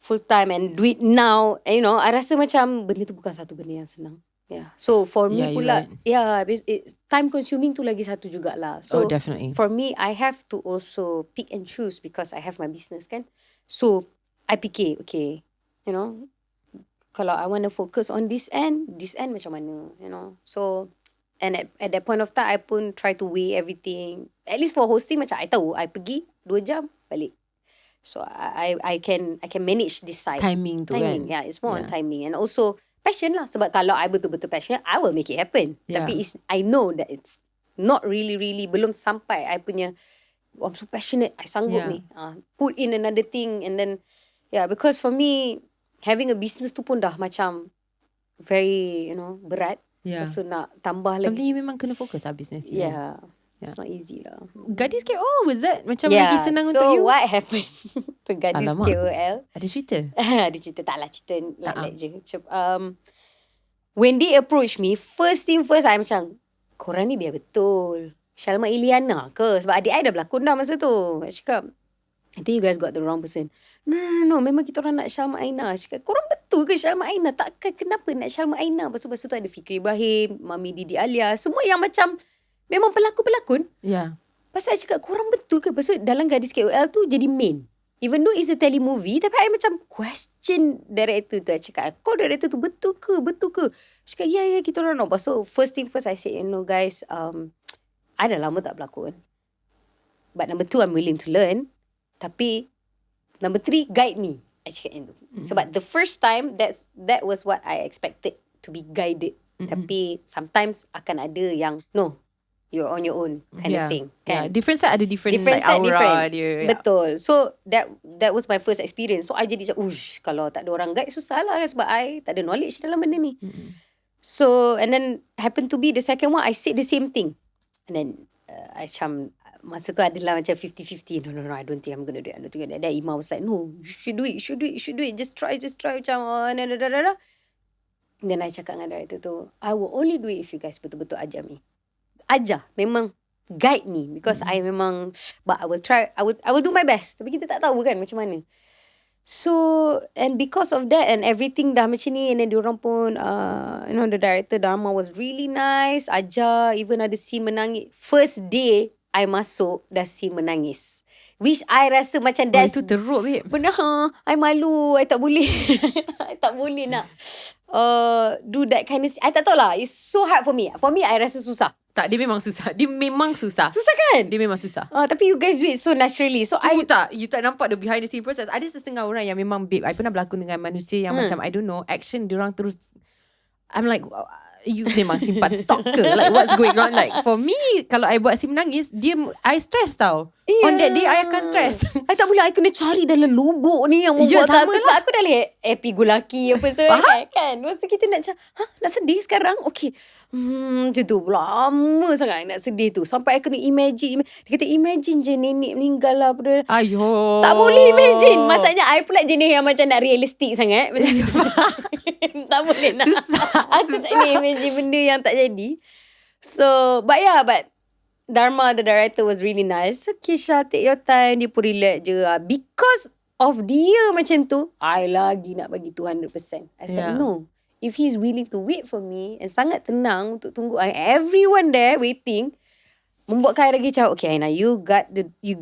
full time and do it now. And, you know, I rasa macam benda tu bukan satu benda yang senang. Yeah. So for me pula, it's time consuming tu lagi satu jugalah. So definitely. For me, I have to also pick and choose because I have my business kan. So I fikir, okay, you know, kalau I want to focus on this end macam mana, you know. So, and at that point of time, I pun try to weigh everything. At least for hosting, macam I tahu, I pergi 2 jam, balik. So, I can manage this side. Timing tu kan. Yeah, it's more on timing. And also, passion lah. Sebab kalau I betul-betul passionate, I will make it happen. Yeah. Tapi I know that it's not really, belum sampai I punya, I'm so passionate, I sanggup ni. Put in another thing and then, because for me, having a business tu pun dah macam very, you know, berat. So nak tambah lagi. Something you memang kena fokus lah business. It's not easy lah. Gadis KOL, was that macam lagi senang untuk you? So what happened to Gadis KOL? Ada cerita? Ada cerita, taklah cerita like je. When they approach me, first thing first, I macam, korang ni biar betul. Shalma Ainaa ke? Sebab adik I dah berlakon dah masa tu. I cakap, I think you guys got the wrong person. No. Memang kita orang nak Shalma Ainaa. I cakap, korang betul ke Shalma Ainaa? Takkan kenapa nak Shalma Ainaa? Lepas tu ada Fikri Ibrahim, Mami Didi Alia. Semua yang macam, memang pelakon-pelakon. Pasal I cakap, korang betul ke? Lepas tu dalam Gadis KOL tu jadi main. Even though it's a telemovie, tapi I macam question director tu. I cakap, kau director tu betul ke? I cakap, ya, kita orang nak. So first thing first, I said, you know guys, I dah lama tak berlakon. But number 2, I'm willing to learn. Tapi number 3, guide me. I cakap itu. Sebab the first time, that was what I expected to be guided. Tapi sometimes akan ada yang, no, you're on your own kind of thing. Kan? Different side ada different like, side, aura dia. Betul. So that was my first experience. So I jadi macam, kalau tak ada orang guide, susah lah. Sebab I tak ada knowledge dalam benda ni. So, and then happen to be the second one, I said the same thing. And then I macam, masa tu adalah macam 50-50. No, I don't think I'm going to do it. Then Ima was like, no, you should do it. Just try. Macam, Then I cakap dengan director tu, I will only do it if you guys betul-betul ajar me. Ajar. Memang guide me. Because I memang, but I will try, I will do my best. Tapi kita tak tahu kan macam mana. So, and because of that and everything dah macam ni, and then diorang pun, you know, the director Dharma was really nice, ajar, even ada scene menangis. First day, I masuk, dah scene menangis. Which I rasa macam that's... itu teruk, babe. Benar, I malu, I tak boleh. I tak boleh nak do that kind of... I tak tahu lah, it's so hard for me. For me, I rasa susah. Tak, dia memang susah. Susah kan? Dia memang susah. Tapi you guys do it so naturally. So you tak nampak the behind the scene process. Ada setengah orang yang memang, babe, I pernah berlakon dengan manusia yang macam, I don't know, action diorang terus, I'm like, you memang simpan stalker. Like, what's going on? Like, for me, kalau I buat scene menangis, I stress tau. On that day, I akan stress. I tak boleh, I kena cari dalam lubuk ni yang membuat aku. Sebab aku dah lihat epi-go-lucky apa semua kan. Masa kita nak macam, nak sedih sekarang? Okay. Macam tu lama sangat nak sedih tu. Sampai I kena imagine. Dia kata, imagine je nenek meninggal lah. Ayo. Tak boleh imagine. Maksudnya, I pula jenis yang macam nak realistik sangat. Macam tak boleh nak. Aku tak boleh imagine benda yang tak jadi. So, but Dharma, the director, was really nice. So, Kisha, take your time. Dia pun relax je. Because of dia macam tu, I lagi nak bagi 200%. I said, no. If he's willing to wait for me and sangat tenang untuk tunggu everyone there waiting, membuatkan I lagi macam, okay Ainaa, you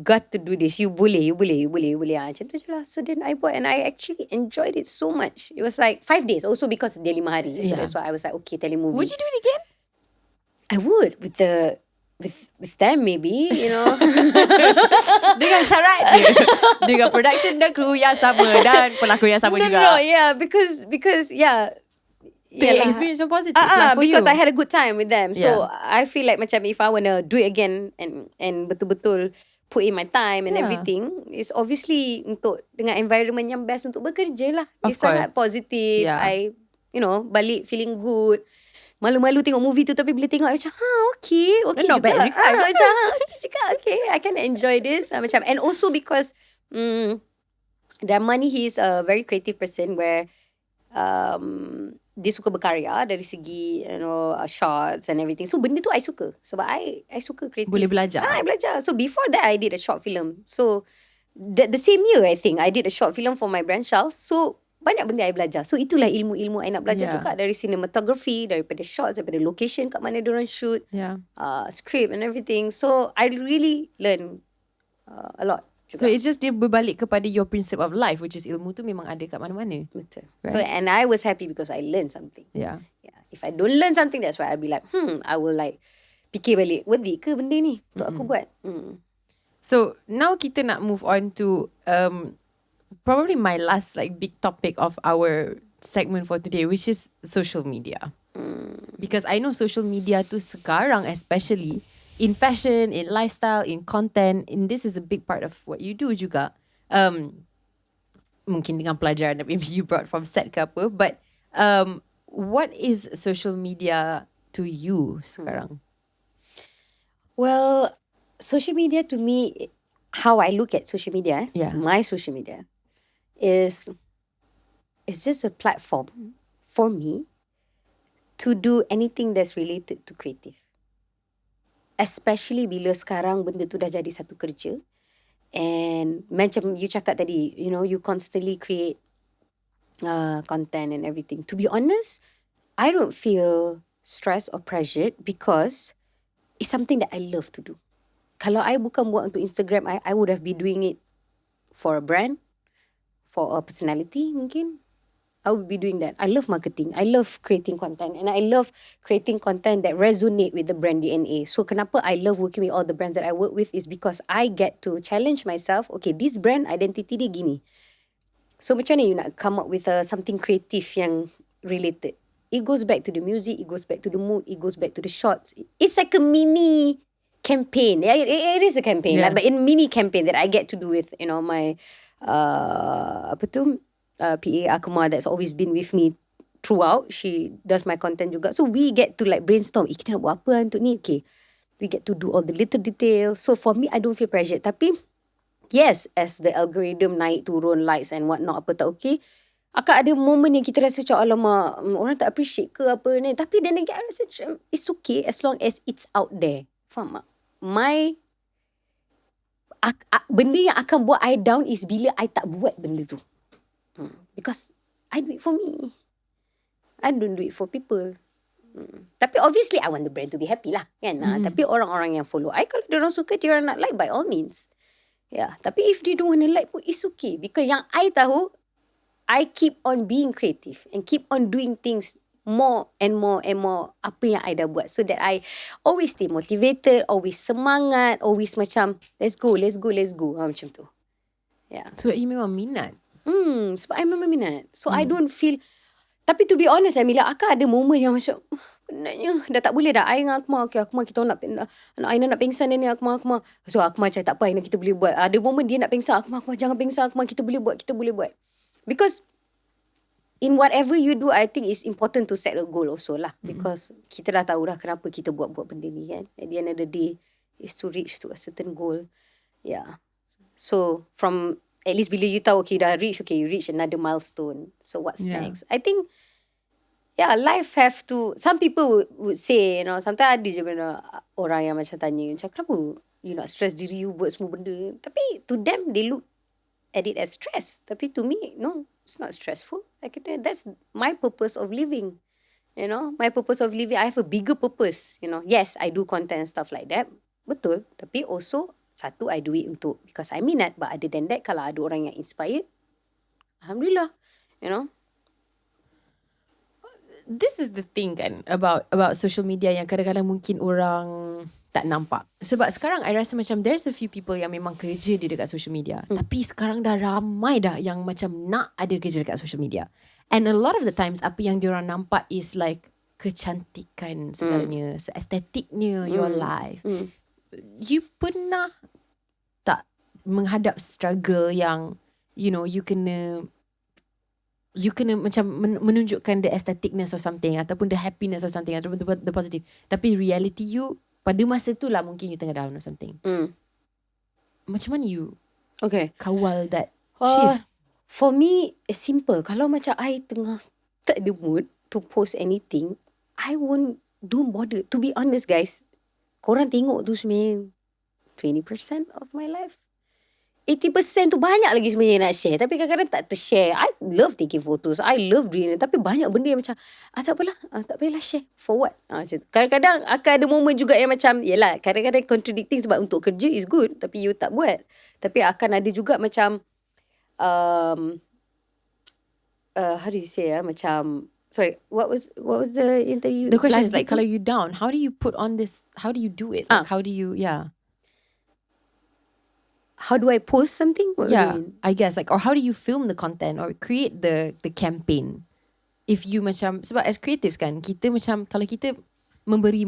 got to do this. You boleh. Macam tu je lah. So then I buat and I actually enjoyed it so much. It was like 5 days. Also because dia 5 hari. So that's why I was like, okay, telemovie. Would you do it again? I would. With them maybe, you know. Dengan syarat dia. Dengan production dan kru yang sama dan pelakon yang sama juga. No, yeah, because The experience yang positif lah for because you. I had a good time with them. So I feel like macam if I want to do it again and betul-betul put in my time and everything, it's obviously untuk dengan environment yang best untuk bekerja lah. It's sangat positif. I, you know, balik feeling good. Malu-malu tengok movie tu, tapi bila tengok macam okay not juga. bad Macam okay, I can enjoy this. Macam, and also because Dharma ni, he's a very creative person where dia suka berkarya dari segi, you know, shots and everything. So benda tu I suka. Sebab I suka kreatif. Boleh belajar. I belajar. So before that I did a short film. So the same year I think I did a short film for my brand Shals. So banyak benda I belajar. So itulah ilmu-ilmu I nak belajar tu kat, dari cinematography, daripada shots, daripada location kat mana diorang shoot, script and everything. So I really learn a lot So it's just dia berbalik kepada your principle of life, which is ilmu tu memang ada kat mana-mana. Betul. Right. So and I was happy because I learned something. Yeah. If I don't learn something, that's why I'll be like, I will like fikir balik, worth it ke benda ni untuk aku buat? So now kita nak move on to probably my last like big topic of our segment for today, which is social media. Because I know social media tu sekarang, especially in fashion, in lifestyle, in content, and this is a big part of what you do juga. Mungkin dengan pelajaran that maybe you brought from set ke apa, but what is social media to you sekarang? Well, social media to me, how I look at social media, my social media, is just a platform for me to do anything that's related to creative. Especially bila sekarang benda tu dah jadi satu kerja. And macam you cakap tadi, you know, you constantly create content and everything. To be honest, I don't feel stressed or pressured because it's something that I love to do. Kalau I bukan buat untuk Instagram, I would have been doing it for a brand, for a personality mungkin. I would be doing that. I love marketing. I love creating content. And I love creating content that resonate with the brand DNA. So kenapa I love working with all the brands that I work with is because I get to challenge myself. Okay, this brand identity dia gini. So macam mana you nak come up with something creative yang related? It goes back to the music. It goes back to the mood. It goes back to the shots. It's like a mini campaign. Yeah, it is a campaign. Yeah. Like, but in mini campaign that I get to do with, you know, my PA Akma that's always been with me throughout. She does my content juga. So we get to like brainstorm. Kita nak buat apa untuk ni? Okay. We get to do all the little details. So for me, I don't feel pressured. Tapi yes, as the algorithm naik turun likes and whatnot apa tak okay, akan ada moment yang kita rasa macam alamak, orang tak appreciate ke apa ni. Tapi then again, I rasa macam it's okay as long as it's out there. Faham tak? Benda yang akan buat I down is bila I tak buat benda tu. Because I do it for me. I don't do it for people. Tapi obviously I want the brand to be happy lah kan. Tapi orang-orang yang follow I, kalau dia orang suka, dia orang nak like, by all means. Yeah. Tapi if they don't want to like pun, it's okay. Because yang I tahu, I keep on being creative and keep on doing things more and more and more apa yang I dah buat, so that I always stay motivated, always semangat, always macam let's go. Macam tu. Yeah. So you memang minat. Sebab I memang minat. So I don't feel. Tapi to be honest, Amelia, akan ada moment yang macam penatnya, dah tak boleh dah. I dengan Akma, okay, Akma kita nak Aina nak pengsan ni, Akma. So Akma macam tak apa, Aina kita boleh buat. Ada moment dia nak pengsan, Akma jangan pengsan, Akma kita boleh buat. Because in whatever you do, I think it's important to set a goal also lah. Because kita dah tahu dah kenapa kita buat benda ni kan. At the end of the day, is to reach to a certain goal. Yeah. So from at least bila you tahu, okay, dah reach, okay, you reach another milestone. So what's next? I think, life have to, some people would say, you know, sometimes ada je benda orang yang macam tanya, macam kenapa you nak stress diri you buat semua benda? Tapi to them, they look at it as stress. Tapi to me, no, it's not stressful. I kata, that's my purpose of living. You know, my purpose of living, I have a bigger purpose. You know, yes, I do content and stuff like that. Betul. Tapi also, satu, I do it untuk because I minat. But other than that, kalau ada orang yang inspired, Alhamdulillah, you know. This is the thing kan about social media yang kadang-kadang mungkin orang tak nampak. Sebab sekarang I rasa macam there's a few people yang memang kerja dia dekat social media. Tapi sekarang dah ramai dah yang macam nak ada kerja dekat social media. And a lot of the times apa yang diorang nampak is like kecantikan segalanya, estetiknya your life. You pernah tak menghadap struggle yang you know you kena macam menunjukkan the aestheticness of something ataupun the happiness of something ataupun the positive, tapi reality you pada masa tu lah mungkin you tengah down or something. Macam mana you kawal that shift? For me, it's simple. Kalau macam I tengah tak ada mood to post anything, I don't bother. To be honest guys, korang tengok tu sebenarnya 20% of my life. 80% tu banyak lagi sebenarnya yang nak share. Tapi kadang-kadang tak tershare. I love taking photos. I love doing it. Tapi banyak benda yang macam, tak apalah. Tak payahlah share. For what? Macam tu. Kadang-kadang akan ada momen juga yang macam, yelah, kadang-kadang contradicting sebab untuk kerja is good. Tapi you tak buat. Tapi akan ada juga macam, how do you say macam, sorry, what was the interview? The question is like, kalau you down, how do you put on this, how do you do it? Like, how do you, how do I post something? What do you mean? I guess like, or how do you film the content or create the campaign? If you macam, sebab as creatives kan, kita macam, kalau kita memberi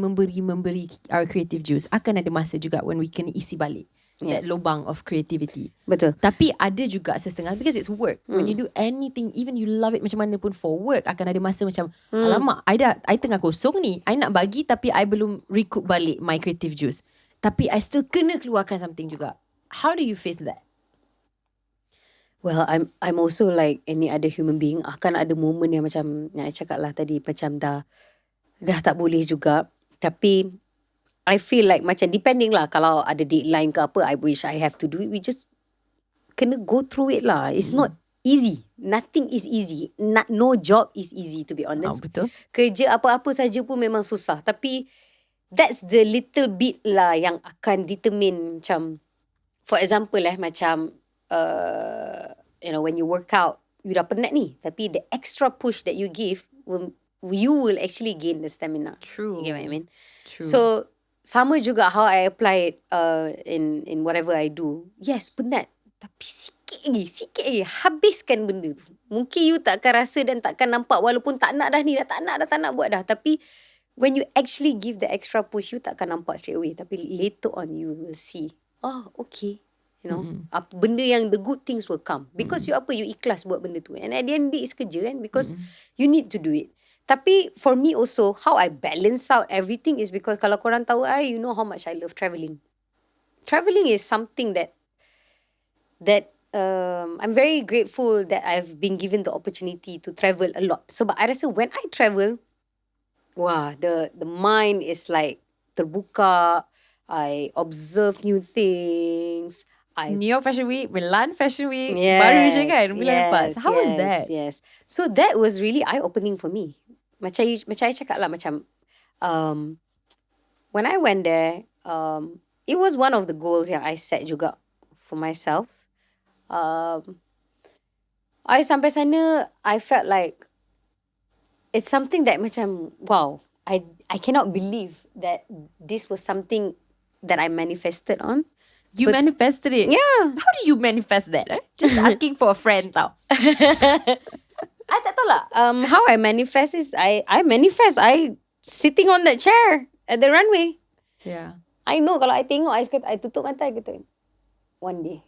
our creative juice, akan ada masa juga when we kena isi balik that lubang of creativity. Betul. Tapi ada juga setengah, because it's work. When you do anything, even you love it macam mana pun for work, akan ada masa macam, alamak, I tengah kosong ni, I nak bagi tapi I belum recoup balik my creative juice. Tapi I still kena keluarkan something juga. How do you face that? Well, I'm also like any other human being. Akan ada moment yang macam, yang I cakap lah tadi, macam dah tak boleh juga. Tapi I feel like macam depending lah, kalau ada deadline ke apa, I wish I have to do it. We just kena go through it lah. It's not easy. Nothing is easy. No job is easy, to be honest. Betul. Kerja apa-apa saja pun memang susah. Tapi that's the little bit lah yang akan determine macam, for example macam when you work out, you dah penat ni, tapi the extra push that you give, you will actually gain the stamina. True. You get what I mean? True. So sama juga how I apply it in whatever I do. Yes, penat, tapi sikit lagi habiskan benda tu. Mungkin you takkan rasa dan takkan nampak, walaupun tak nak dah ni, dah tak nak buat dah. Tapi when you actually give the extra push, you takkan nampak straight away. Tapi later on you will see, oh okay, you know, benda yang the good things will come. Because you ikhlas buat benda tu. And at the end it's kerja kan, because you need to do it. Tapi for me also, how I balance out everything is because kalau korang tahu you know how much I love travelling. Travelling is something that I'm very grateful that I've been given the opportunity to travel a lot. Sebab I rasa when I travel, wah, the mind is like terbuka. I observe new things. New York Fashion Week, Milan Fashion Week, baru je kan bulan lepas. How was that? Yes. So that was really eye-opening for me. Macam I cakap lah, macam when I went there, it was one of the goals yang I set juga for myself. I sampai sana, I felt like it's something that macam, wow, I cannot believe that this was something that I manifested on. You manifested it? Yeah. How do you manifest that? Just asking for a friend tau. I tak tahu lah. How I manifest is, I manifest, I sitting on that chair at the runway. Yeah. I know kalau I tengok, I tutup mata, I kata, one day.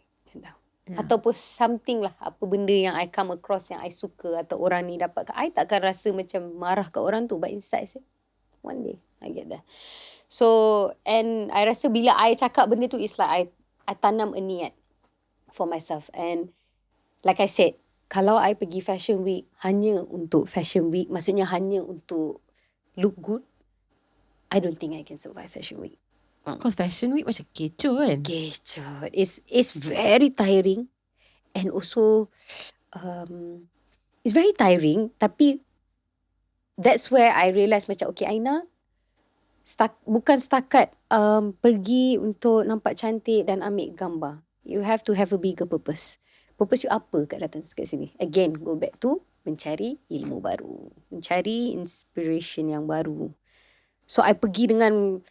Ataupun something lah, apa benda yang I come across yang I suka atau orang ni dapat, I takkan rasa macam marah kat orang tu, but inside I say, one day I get there. So, and I rasa bila I cakap benda tu, it's like I tanam a niat for myself. And like I said, kalau I pergi Fashion Week hanya untuk Fashion Week, maksudnya hanya untuk look good, I don't think I can survive Fashion Week. Because Fashion Week macam kecoh kan? Kecoh. It's very tiring. And also, it's very tiring. Tapi, that's where I realise macam, okay, Aina, bukan setakat pergi untuk nampak cantik dan ambil gambar. You have to have a bigger purpose. Purpose you apa kat datang kat sini? Again, go back to mencari ilmu baru. Mencari inspiration yang baru. So, I pergi dengan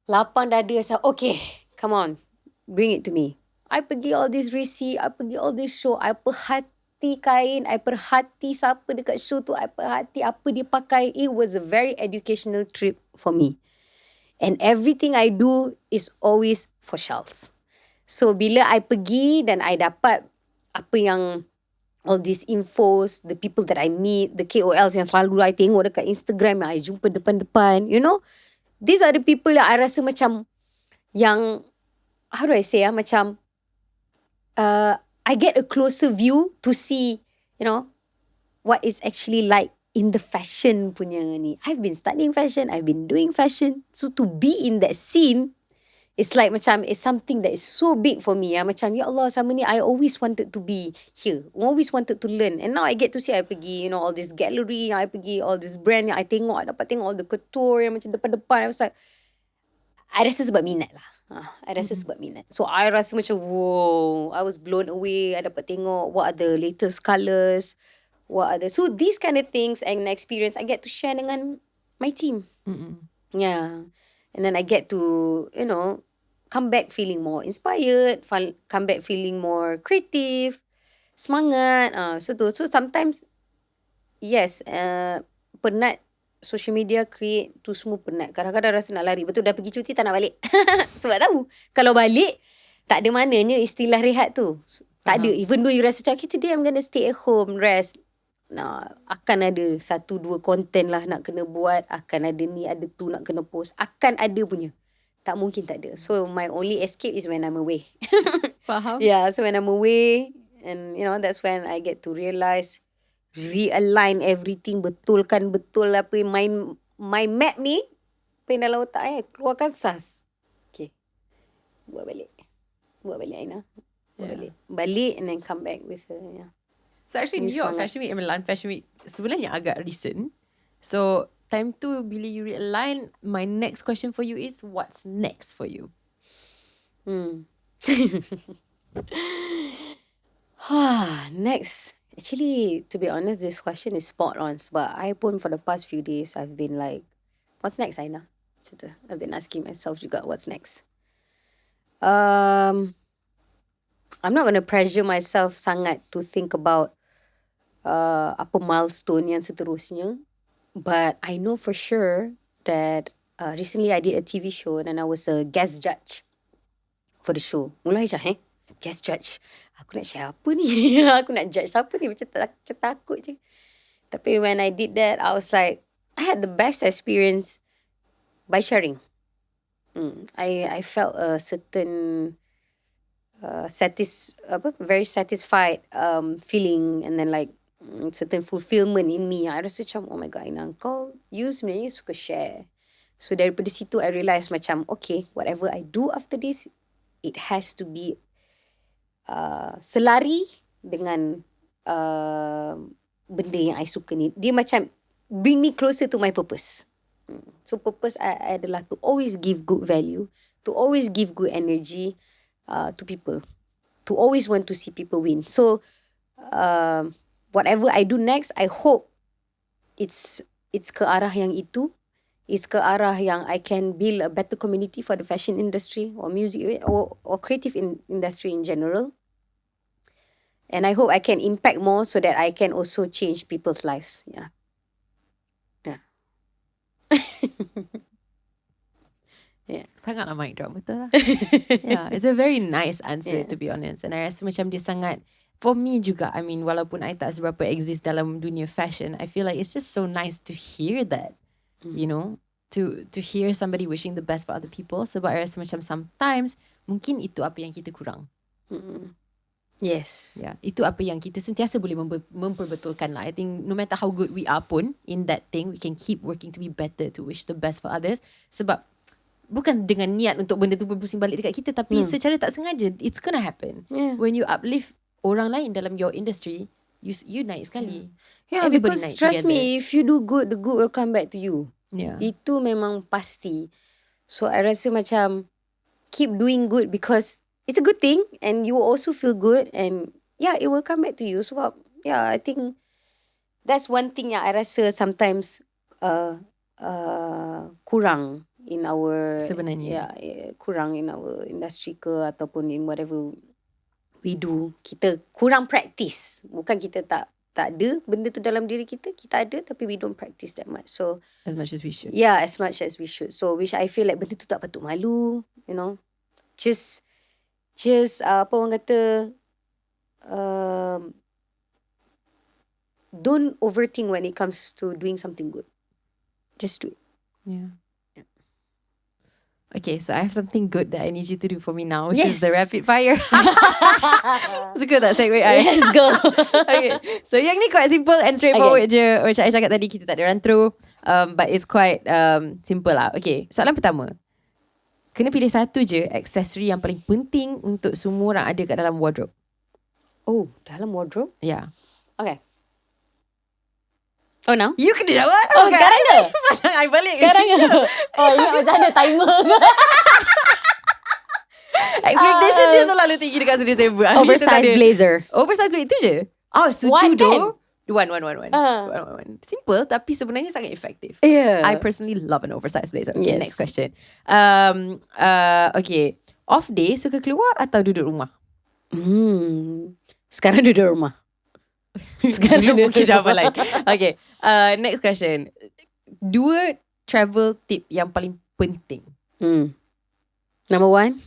lapang dada. So, okay, come on. Bring it to me. I pergi all this receipt. I pergi all this show. I perhati kain. I perhati siapa dekat show tu. I perhati apa dia pakai. It was a very educational trip for me. And everything I do is always for Shals. So, bila I pergi dan I dapat apa yang all these infos, the people that I meet, the KOLs yang selalu I tengok dekat Instagram yang I jumpa depan-depan, you know, these are the people yang I rasa macam yang, how do I say macam I get a closer view to see, you know, what is actually like in the fashion punya ni. I've been studying fashion, I've been doing fashion. So to be in that scene It's like macam it's something that is so big for me. Macam ya Allah, sama ni I always wanted to be here. Always wanted to learn. And now I get to see, I pergi, all this gallery, I pergi all this brand yang I tengok, I dapat tengok all the couture yang macam depan-depan. I was like, I rasa sebab minat lah. I rasa sebab minat. So I rasa macam whoa, I was blown away. I dapat tengok what are the latest colours, what are the, so these kind of things and experience I get to share dengan my team. Yeah. And then I get to, come back feeling more inspired, come back feeling more creative, semangat. So sometimes, yes, penat social media create tu semua penat. Kadang-kadang rasa nak lari. Betul, dah pergi cuti tak nak balik. Sebab tahu, kalau balik, tak ada mananya istilah rehat tu. Tak ada. Even though you rasa macam, okay, today I'm gonna stay at home, rest. Nah, akan ada 1-2 content lah nak kena buat. Akan ada ni, ada tu nak kena post. Akan ada punya. Tak mungkin tak ada. So my only escape is when I'm away. Faham? Yeah, so when I'm away, and that's when I get to realise, realign everything, betulkan betul apa my map ni, apa yang dalam otak keluarkan SAS. Okay, buat balik Ainaa. Balik and then come back with yeah. So actually New York Fashion Week and Milan Fashion Week sebenarnya agak recent. So time tu bila you realign, my next question for you is, what's next for you? Next, actually, to be honest, this question is spot on. But I pun for the past few days, I've been like, what's next, Ainaa? I've been asking myself juga, what's next? I'm not going to pressure myself sangat to think about apa milestone yang seterusnya. But I know for sure that recently I did a TV show and I was a guest judge for the show. Mula macam, guest judge. Aku nak share apa ni? Aku nak judge siapa ni? Macam takut je. Tapi when I did that, I was like, I had the best experience by sharing. I felt a certain very satisfied feeling, and then like certain fulfillment in me. I rasa macam, oh my God, Ainaa, kau you sebenarnya suka share. So daripada situ I realised macam, okay, whatever I do after this, it has to be selari dengan benda yang I suka ni. Dia macam bring me closer to my purpose. So purpose I adalah to always give good value, to always give good energy to people, to always want to see people win. So whatever I do next, I hope it's ke arah yang itu. It's ke arah yang I can build a better community for the fashion industry or music or creative industry in general. And I hope I can impact more so that I can also change people's lives. Yeah. Yeah. Sangatlah mic drop, betul lah. Yeah, it's a very nice answer, to be honest. And I rasa macam dia sangat, for me juga, I mean, walaupun I tak seberapa exist dalam dunia fashion, I feel like it's just so nice to hear that. You know, to hear somebody wishing the best for other people. Sebab I rasa macam sometimes mungkin itu apa yang kita kurang. Yes. Yeah, itu apa yang kita sentiasa boleh memperbetulkan lah. I think no matter how good we are pun in that thing, we can keep working to be better, to wish the best for others. Sebab bukan dengan niat untuk benda tu berpusing balik dekat kita, tapi secara tak sengaja it's gonna happen. When you uplift orang lain dalam your industry, you naik sekali. Yeah, everybody because naik trust together. me, if you do good, the good will come back to you. Yeah. Itu memang pasti. So I rasa macam keep doing good because it's a good thing and you will also feel good, and yeah, it will come back to you. So yeah, I think that's one thing yang I rasa sometimes kurang in our sebenarnya. Kurang in our industry ke ataupun in whatever we do. Kita kurang practice. Bukan kita tak ada benda tu dalam diri kita ada, tapi we don't practice that much. So as much as we should. Yeah, as much as we should. So which I feel like benda tu tak patut malu, you know. Just apa orang kata, don't overthink when it comes to doing something good. Just do it. Yeah. Okay, so I have something good that I need you to do for me now, which is the rapid fire. Suka tak segue I? Let's go. Okay, so yang ni quite simple and straightforward je. Macam I cakap tadi, kita tak ada run through, but it's quite simple lah. Okay, soalan pertama. Kena pilih satu je aksesori yang paling penting untuk semua orang ada kat dalam wardrobe. Oh, dalam wardrobe? Yeah. Okay. Oh, now? You kena jawab. Oh, sekarang ke? Pandang I balik. Sekarang ke? Oh, ingat macam ada timer ke? Expectation dia terlalu tinggi dekat studio table. Oversized blazer. Oversized blazer itu je. Oh, One setuju kan? doh. One. Simple tapi sebenarnya sangat efektif. Yeah. I personally love an oversized blazer. Okay, Yes. next question. Okay. Off day suka keluar atau duduk rumah? Sekarang duduk rumah. Sekarang mungkin jawapan lain. Okay. Next question. 2 travel tip yang paling penting. Number 1.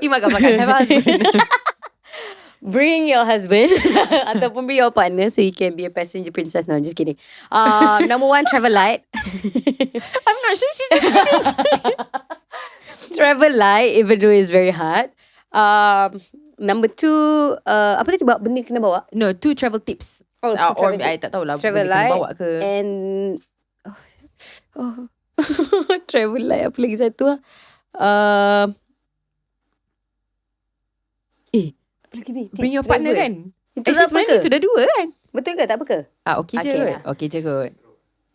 Ima kat belakang. Have a husband. Bring your husband ataupun bring your partner so you can be a passenger princess. No, just kidding. Number 1, travel light. I'm not sure she's just kidding. Travel light even though it's very hard. Number 2, apa tadi benda kena bawa? No, 2 travel tips. Oh, Or I tak tahulah travel benda kena light bawa ke. and travel light apa lagi satu apa lagi ni? Bring your partner kan. Itu Actually apa sebenarnya ke? itu dah 2 kan. Betul ke? Tak apa ke? Okay je Okay kot. lah. Okay je kot.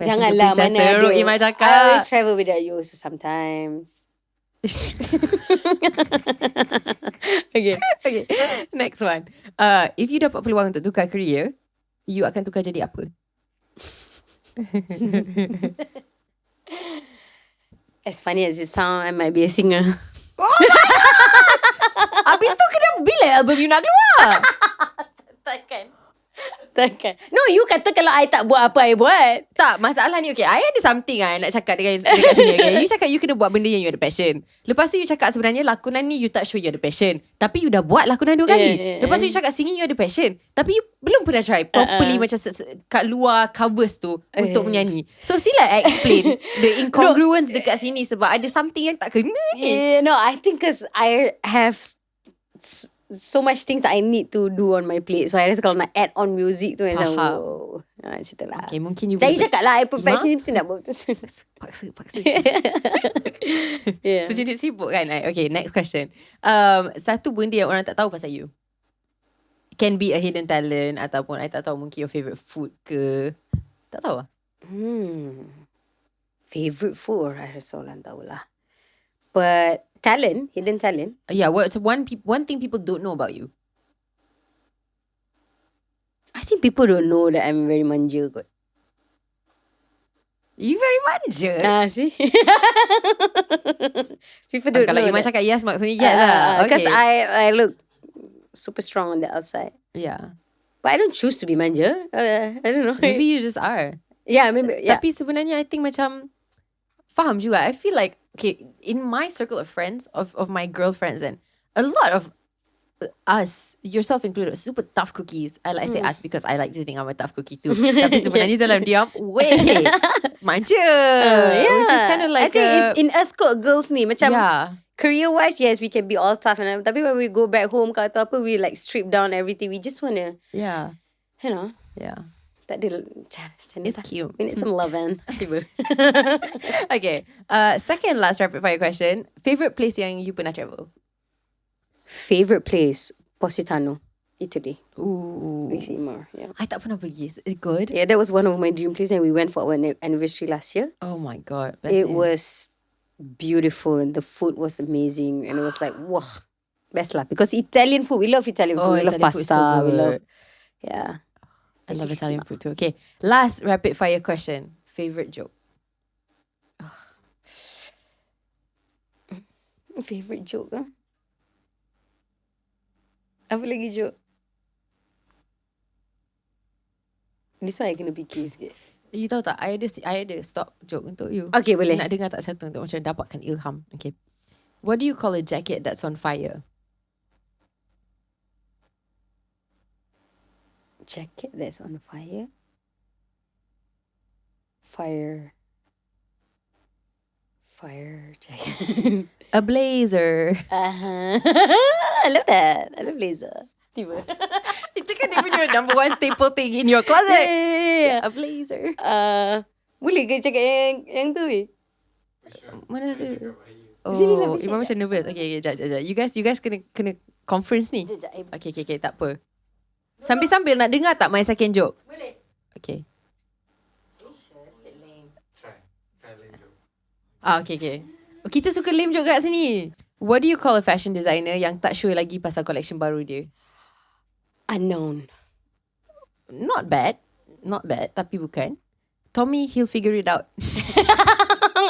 Janganlah, mana ada. teruk Ima I cakap. always travel without you so sometimes. Okay. Next one. If you dapat peluang untuk tukar career, you akan tukar jadi apa? As funny as it sound, I might be a singer. Habis tu kena bila album you nak keluar? Takkan. No, you kata kalau I tak buat apa I buat. Tak, masalah ni okay. I ada something nak cakap dekat sini okay. You cakap you kena buat benda yang you ada passion. Lepas tu you cakap sebenarnya lakonan ni you tak sure you ada passion. Tapi you dah buat lakonan 2 kali. Lepas tu you cakap singing you ada passion. Tapi you belum pernah try properly macam kat luar covers tu untuk menyanyi. So sila explain the incongruence dekat sini sebab ada something yang tak kena ni. No, I think because I have so much things that I need to do on my plate. So I rasa kalau nak add on music tu macam wow. Macam tu lah. Okay, mungkin you Jadi cakap lah I perfectionist mesti nak buat betul. Paksa. Yeah. So jadi sibuk kan. Okay, next question. Satu benda yang orang tak tahu pasal you. Can be a hidden talent ataupun I tak tahu mungkin your favourite food ke. Tak tahu lah. Favorite food I rasa orang tahulah. But talent, hidden talent. Yeah, what's one thing people don't know about you? I think people don't know that I'm very manja kot. You very manja. See? People don't Kalau know Iman that. cakap yes, maksudnya yes lah. Because Okay. I look super strong on the outside. Yeah. But I don't choose to be manja. I don't know. Maybe you just are. Yeah, maybe. Yeah. Tapi sebenarnya I think macam faham juga. I feel like okay, in my circle of friends, of my girlfriends and a lot of us, yourself included, super tough cookies. I say us because I like to think I'm a tough cookie too. Tapi sebenarnya dalam diam, weh, manja. Which is kind of like I think it's in us kot girls ni. Macam career wise, yes, we can be all tough. And tapi when we go back home atau apa, we like strip down everything. We just want to, you know. Yeah. Tak ada macam ni It's lah. cute. We need some love and tiba. Okay. Second last rapid fire question. Favorite place yang you pernah travel? Favorite place, Positano, Italy. Ooh. With Imar, yeah. I tak pernah pergi. Is it good? Yeah, that was one of my dream places and we went for our anniversary last year. Oh my God. It was beautiful and the food was amazing and it was like, wow, best lah. Because Italian food, we love Italian food. We love Italian food is so pasta. We love, good. yeah. I love Italian food too. Okay. Last rapid fire question. Favorite joke? Favorite joke lah. Apa lagi joke? This one I kena fikir sikit. You tahu tak, I ada stock joke untuk you. Okay, boleh. Nak dengar tak satu untuk macam dapatkan ilham. Okay. What do you call a jacket that's on fire? Jacket that's on fire? Fire jacket. A blazer. I love that. I love blazer. Tiba. Itu kan dia punya number one staple thing in your closet. Yeah. A blazer. Boleh ke cakap yang tu? Mana satu? Cakap bahaya. Oh, Imam macam nervous. Okay, jap. You guys kena conference ni. Okay, tak apa. Sambil-sambil nak dengar tak my second joke? Boleh. Okay. Try lame joke. Okay. Oh, kita suka lame joke kat sini. What do you call a fashion designer yang tak sure lagi pasal collection baru dia? Unknown. Not bad, tapi bukan. Tommy, he'll figure it out.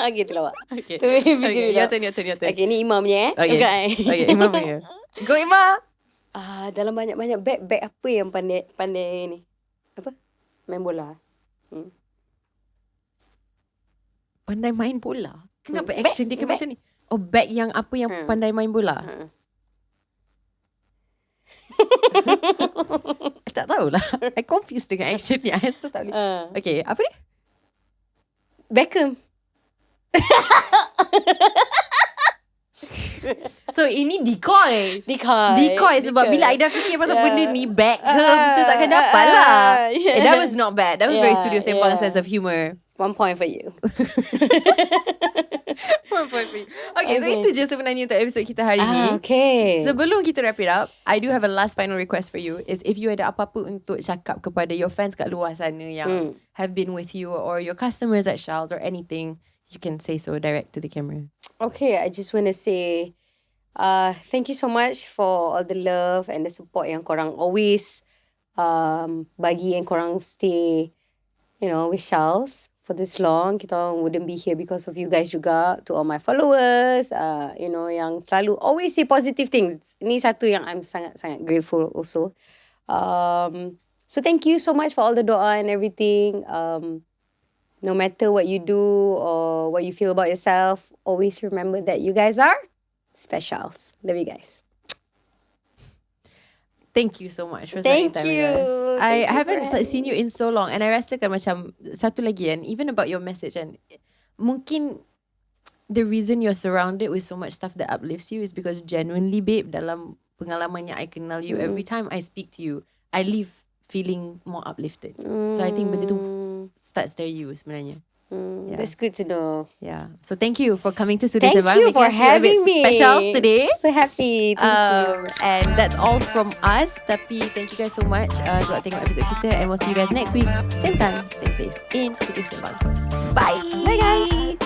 Okay, tu lawak. Okay. Tommy, he'll figure it out. Your turn. Okay, ni imamnya Okay, Imam punya. Go Imam. Dalam banyak-banyak bag apa yang pandai ni? Apa? Main bola. Pandai main bola? Kenapa Bag, action dia macam ni? Oh, bag yang apa yang pandai main bola? I tak tahulah. I confused dengan action ni. I still tak boleh. Okay, apa ni? Beckham. So ini decoy sebab bila I dah fikir pasal benda ni Beckham tu takkan dapat lah. That was not bad. That was very Studio Sembang sense of humour. 1 point for you. 1 point for you. Okay, so itu je sebenarnya untuk episod kita hari ni. Okay. Sebelum kita wrap it up, I do have a last final request for you. Is if you ada apa-apa untuk cakap kepada your fans kat luar sana yang have been with you or your customers at Shals or anything, you can say so direct to the camera. Okay, I just want to say thank you so much for all the love and the support yang korang always bagi, and korang stay, with Shals for this long. Kita wouldn't be here because of you guys juga. To all my followers, yang selalu always say positive things. Ini satu yang I'm sangat-sangat grateful also. So thank you so much for all the doa and everything. No matter what you do or what you feel about yourself, always remember that you guys are specials. Love you guys. Thank you so much for spending time with us. I haven't seen you in so long, and I rasakan macam satu lagi kan, even about your message, and mungkin the reason you're surrounded with so much stuff that uplifts you is because genuinely, babe, dalam pengalaman yang I kenal you, every time I speak to you, I leave feeling more uplifted. So I think benda tu starts dari you sebenarnya. That's good to know. Yeah. So thank you for coming to Studio Thank Sembang. you for having me. Special today. So happy. Thank you. And that's all from us. Tapi thank you guys so much sebab tengok episode kita, and we'll see you guys next week. Same time, same place in Studio Sembang. Bye. Bye guys.